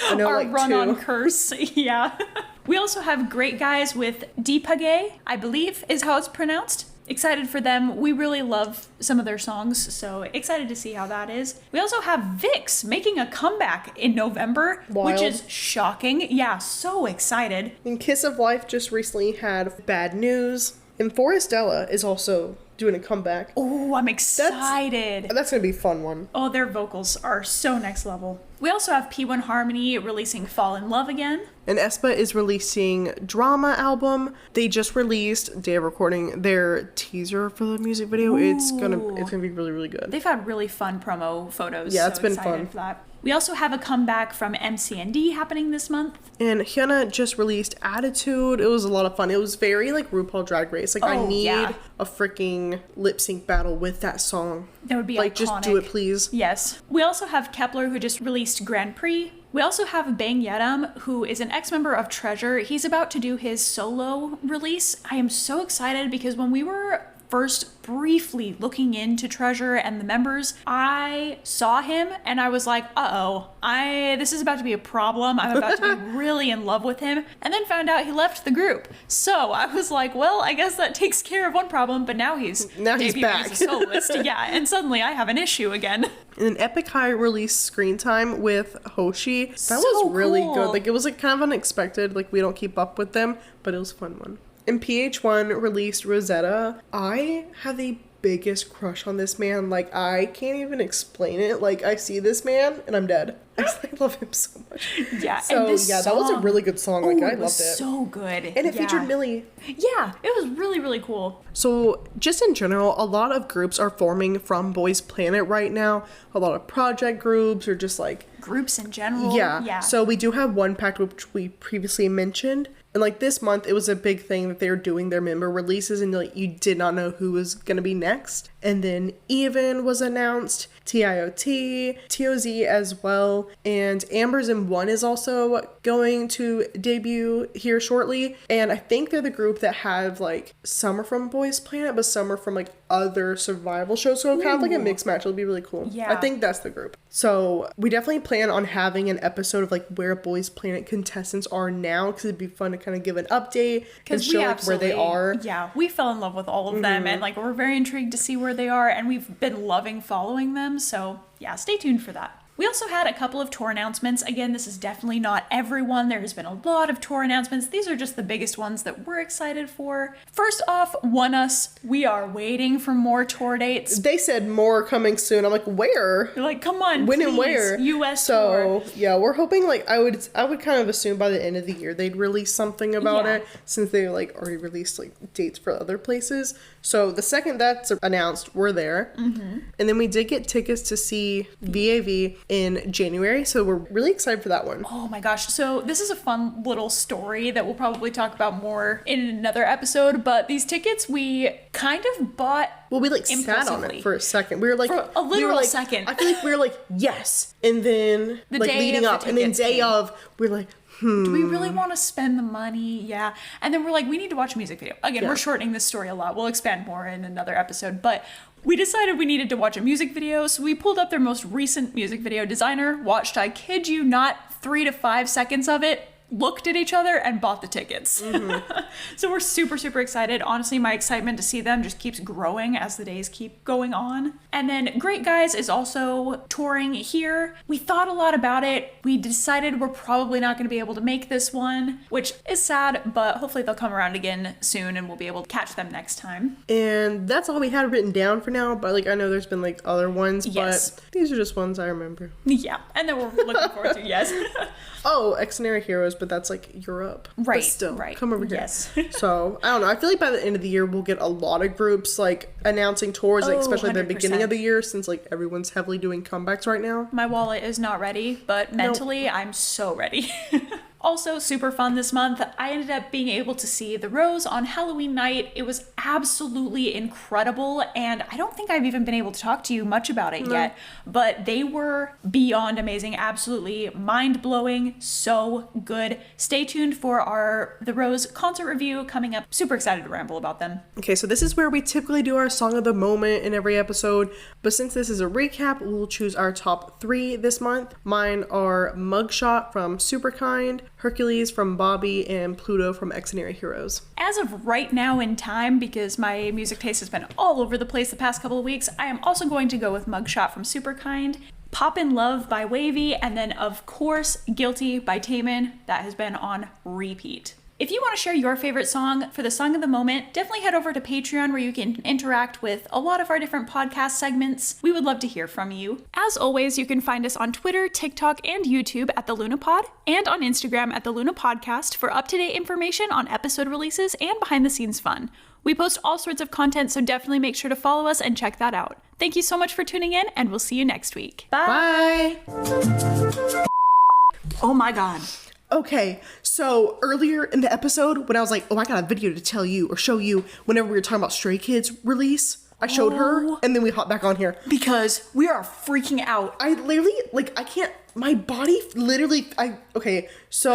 I know Our like run-on two. curse, yeah. We also have Great Guys with Deepage, I believe is how it's pronounced. Excited for them. We really love some of their songs, so excited to see how that is. We also have VIXX making a comeback in November, Wild. which is shocking. Yeah, so excited. And Kiss of Life just recently had Bad News. And Forestella is also doing a comeback. Oh, I'm excited. That's gonna be a fun one. Oh, their vocals are so next level. We also have P1 Harmony releasing Fall in Love Again. And aespa is releasing Drama album. They just released, day of recording, their teaser for the music video. It's gonna be really, really good. They've had really fun promo photos. Yeah, so it's been excited fun. For that. We also have a comeback from MCND happening this month. And Hyuna just released Attitude. It was a lot of fun. It was very like RuPaul Drag Race. Like, I need a freaking lip sync battle with that song. That would be like, iconic. Just do it, please. Yes. We also have Kepler, who just released Grand Prix. We also have Bang Yeram, who is an ex-member of Treasure. He's about to do his solo release. I am so excited because when we were first briefly looking into Treasure and the members, I saw him and I was like, this is about to be a problem. I'm about to be really in love with him. And then found out he left the group. So I was like, well, I guess that takes care of one problem, but now he's back. as a soloist. Yeah, and suddenly I have an issue again. And an Epic High released Screen Time with Hoshi. That was really good. Like, it was like kind of unexpected. Like, we don't keep up with them, but it was a fun one. And PH1 released Rosetta. I have the biggest crush on this man. Like, I can't even explain it. Like, I see this man and I'm dead. I love him so much. Yeah, so and this that was a really good song. Like, I loved it. So good. And it featured Millie. Yeah, it was really, really cool. So just in general, a lot of groups are forming from Boys Planet right now. A lot of project groups or just like groups in general. Yeah. So we do have one pact which we previously mentioned. And like this month, it was a big thing that they were doing their member releases and like you did not know who was going to be next. And then Even was announced, TIOT, TOZ as well. And Ambers in One is also going to debut here shortly. And I think they're the group that have like some are from Boys Planet, but some are from like other survival shows. So kind of like a mixed match. It'll be really cool. Yeah. I think that's the group. So we definitely plan on having an episode of like where Boys Planet contestants are now because it'd be fun to kind of give an update and show like where they are. Yeah, we fell in love with all of them and like we're very intrigued to see where they are and we've been loving following them. So yeah, stay tuned for that. We also had a couple of tour announcements. Again, this is definitely not everyone. There has been a lot of tour announcements. These are just the biggest ones that we're excited for. First off, ONEUS. We are waiting for more tour dates. They said more coming soon. I'm like, where? They're like, come on, when please, and where? US tour. So yeah, we're hoping like I would kind of assume by the end of the year they'd release something about it since they like already released like dates for other places. So the second that's announced, we're there. Mm-hmm. And then we did get tickets to see VAV in January. So we're really excited for that one. Oh my gosh. So this is a fun little story that we'll probably talk about more in another episode. But these tickets we kind of bought. Well, we like sat on it for a second. We were like, for a literal second. I feel like we were like, yes. And then the like leading up and then day of, we're like, do we really want to spend the money? Yeah. And then we're like, we need to watch a music video. Again, we're shortening this story a lot. We'll expand more in another episode. But we decided we needed to watch a music video. So we pulled up their most recent music video. Designer watched, I kid you not, 3 to 5 seconds of it. looked at each other and bought the tickets. So we're super, super excited. Honestly, my excitement to see them just keeps growing as the days keep going on. And then Great Guys is also touring here. We thought a lot about it. We decided we're probably not going to be able to make this one, which is sad, but hopefully they'll come around again soon and we'll be able to catch them next time. And that's all we had written down for now, but like I know there's been like other ones, Yes. but these are just ones I remember. Yeah, and then we're looking forward to, yes. Oh, Excenary Heroes, but that's like Europe. Right, But still, right. come over here. Yes. So, I don't know. I feel like by the end of the year, we'll get a lot of groups like announcing tours, like, Oh, especially at the 100%. beginning of the year, since like everyone's heavily doing comebacks right now. My wallet is not ready, but mentally I'm so ready. Also, super fun this month. I ended up being able to see The Rose on Halloween night. It was absolutely incredible, and I don't think I've even been able to talk to you much about it yet, but they were beyond amazing, absolutely mind-blowing, so good. Stay tuned for our The Rose concert review coming up. Super excited to ramble about them. Okay, so this is where we typically do our song of the moment in every episode, but since this is a recap, we'll choose our top 3 this month. Mine are Mugshot from Superkind, Hercules from Bobby, and Pluto from Excenary Heroes. As of right now in time, because my music taste has been all over the place the past couple of weeks, I am also going to go with Mugshot from Superkind, Pop in Love by Wavy, and then of course Guilty by Taemin. That has been on repeat. If you want to share your favorite song for the Song of the Moment, definitely head over to Patreon where you can interact with a lot of our different podcast segments. We would love to hear from you. As always, you can find us on Twitter, TikTok, and YouTube at The Lunapod, and on Instagram at The Luna Podcast for up-to-date information on episode releases and behind-the-scenes fun. We post all sorts of content, so definitely make sure to follow us and check that out. Thank you so much for tuning in, and we'll see you next week. Bye! Oh my god. Okay, so earlier in the episode, when I was like, oh, I got a video to tell you or show you whenever we were talking about Stray Kids release, I showed her, and then we hopped back on here. Because we are freaking out. I literally, like, I can't, my body literally, okay, so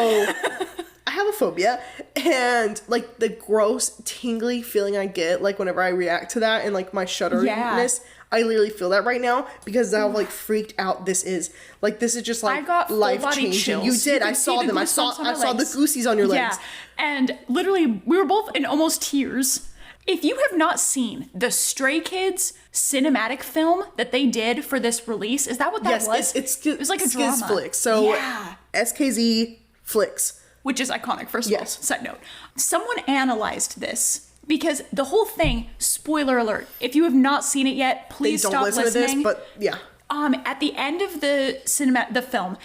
I have a phobia, and, like, the gross, tingly feeling I get, like, whenever I react to that, and, like, my shudderiness, I literally feel that right now, because how, like, freaked out this is. Like, this is just, like, I got life-changing. chills. You did, You I could saw see the them, I goosebumps on my saw the legs. goosies on your legs. Yeah, and literally, we were both in almost tears. If you have not seen the Stray Kids cinematic film that they did for this release, is that what that was? It was like a drama. Skizflix. So, yeah. SKZ Flicks. Which is iconic, first of Yes. all. Side note. Someone analyzed this because the whole thing, spoiler alert, if you have not seen it yet, please Don't stop listen listening. to this, but yeah. At the end of the film,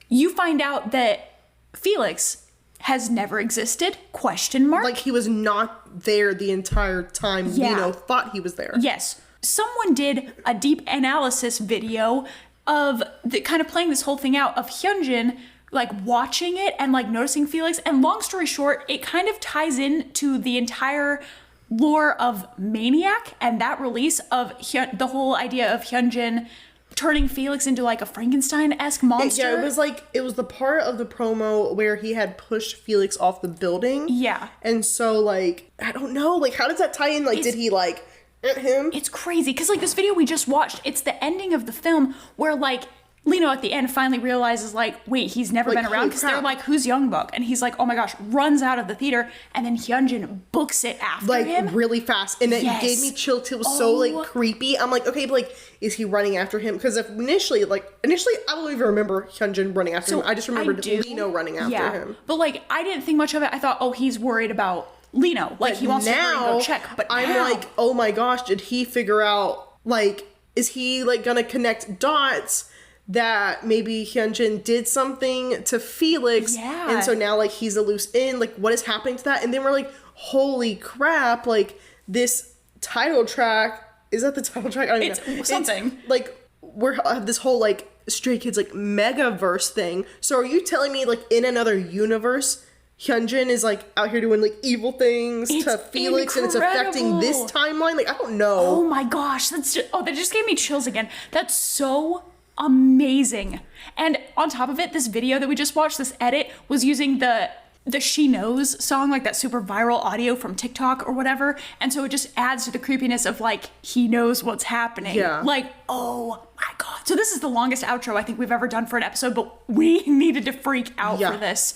you find out that Felix has never existed, ? Like, he was not there the entire time Yeah. Lino thought he was there. Yes. Someone did a deep analysis video of the kind of playing this whole thing out of Hyunjin, like watching it and like noticing Felix. And long story short, it kind of ties into the entire lore of Maniac and that release of the whole idea of Hyunjin turning Felix into like a Frankenstein-esque monster. Yeah, it was the part of the promo where he had pushed Felix off the building. Yeah. And so, like, I don't know, like, how does that tie in? Like, did he, like, hit him? It's crazy, because, like, this video we just watched, it's the ending of the film where, like, Lino at the end finally realizes, like, wait, he's never Like, been around, holy because they're crap. like, who's Youngbuk? And he's like, oh my gosh, runs out of the theater, and then Hyunjin books it after Like, him. really fast. And it Yes. gave me chills. It was so, like, creepy. I'm like, okay, but, like, is he running after him? Because initially, I don't even remember Hyunjin running after him. I just remembered Lino running after him. But, like, I didn't think much of it. I thought, oh, he's worried about Lino. Like, he wants to hurry and go check. But I'm now- like, oh my gosh, did he figure out, like, is he, like, gonna connect dots that maybe Hyunjin did something to Felix? Yeah. And so now, like, he's a loose end. Like, what is happening to that? And then we're like, holy crap, like, this title track, is that the title track? I don't even know. It's something. It's, like, we're this whole, like, Stray Kids, like, megaverse thing. So are you telling me, like, in another universe, Hyunjin is, like, out here doing, like, evil things It's to Felix and it's affecting this timeline? Like, I don't know. Oh my gosh, that just gave me chills again. That's so amazing. And on top of it, this video that we just watched, this edit, was using the She Knows song, like that super viral audio from TikTok or whatever. And so it just adds to the creepiness of, like, he knows what's happening. Yeah. Like, oh my god. So this is the longest outro I think we've ever done for an episode, but we needed to freak out for this.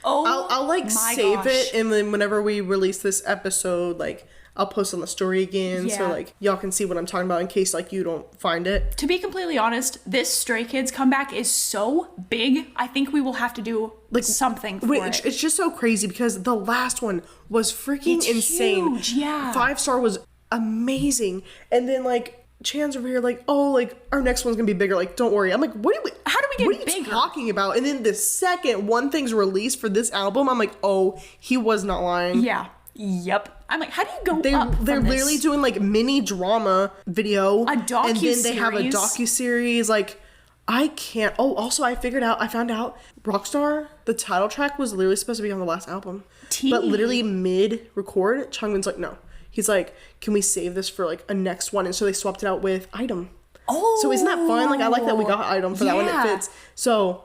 Oh, I'll like my save gosh. it, and then whenever we release this episode, like I'll post on the story again, so Yeah. like y'all can see what I'm talking about in case like you don't find it. To be completely honest, this Stray Kids comeback is so big. I think we will have to do like something for it. It's just so crazy because the last one was freaking It's insane. huge, yeah. 5-star was amazing, and then like Chan's over here like, oh, like our next one's gonna be bigger. Like, don't worry. I'm like, How do we get what are you bigger? talking about? And then the second one thing's released for this album, I'm like, oh, he was not lying. Yeah. Yep. I'm like, how do you go They're up from literally this? doing like mini drama video, and then they have a docuseries. docu-series. Like, I can't. Oh, also I found out Rockstar, the title track was literally supposed to be on the last album, but literally mid-record, Chungmin's like, no. He's like, can we save this for like a next one? And so they swapped it out with Item. Oh, So isn't that fun? Like, I like that we got Item for that one. It yeah. fits. So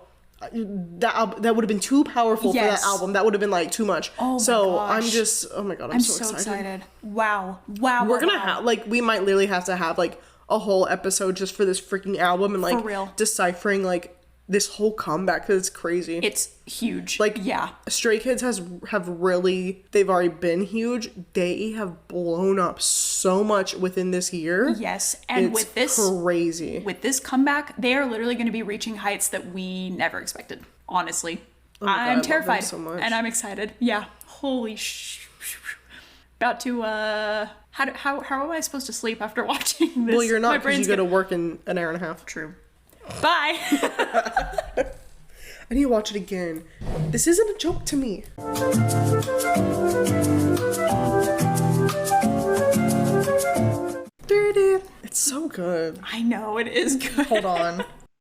that would have been too powerful for Yes. that album. That would have been like too much. Oh my so gosh. oh my god, I'm I'm so so excited. excited. Wow. We're gonna have like, we might literally have to have like a whole episode just for this freaking album and like real. deciphering like this whole comeback because it's crazy. It's huge. Like, yeah. Stray Kids they've already been huge. They have blown up so much within this year. Yes. And It's with this crazy. with this comeback, they are literally going to be reaching heights that we never expected. Honestly. my God, I I'm love them terrified. so much. And I'm excited. Yeah. Holy about to how am I supposed to sleep after watching this? Well, you're My not, because brain's you go to work in an hour and a half. True. Bye. I need to watch it again. This isn't a joke to me. It's so good. I know it is good. Hold on.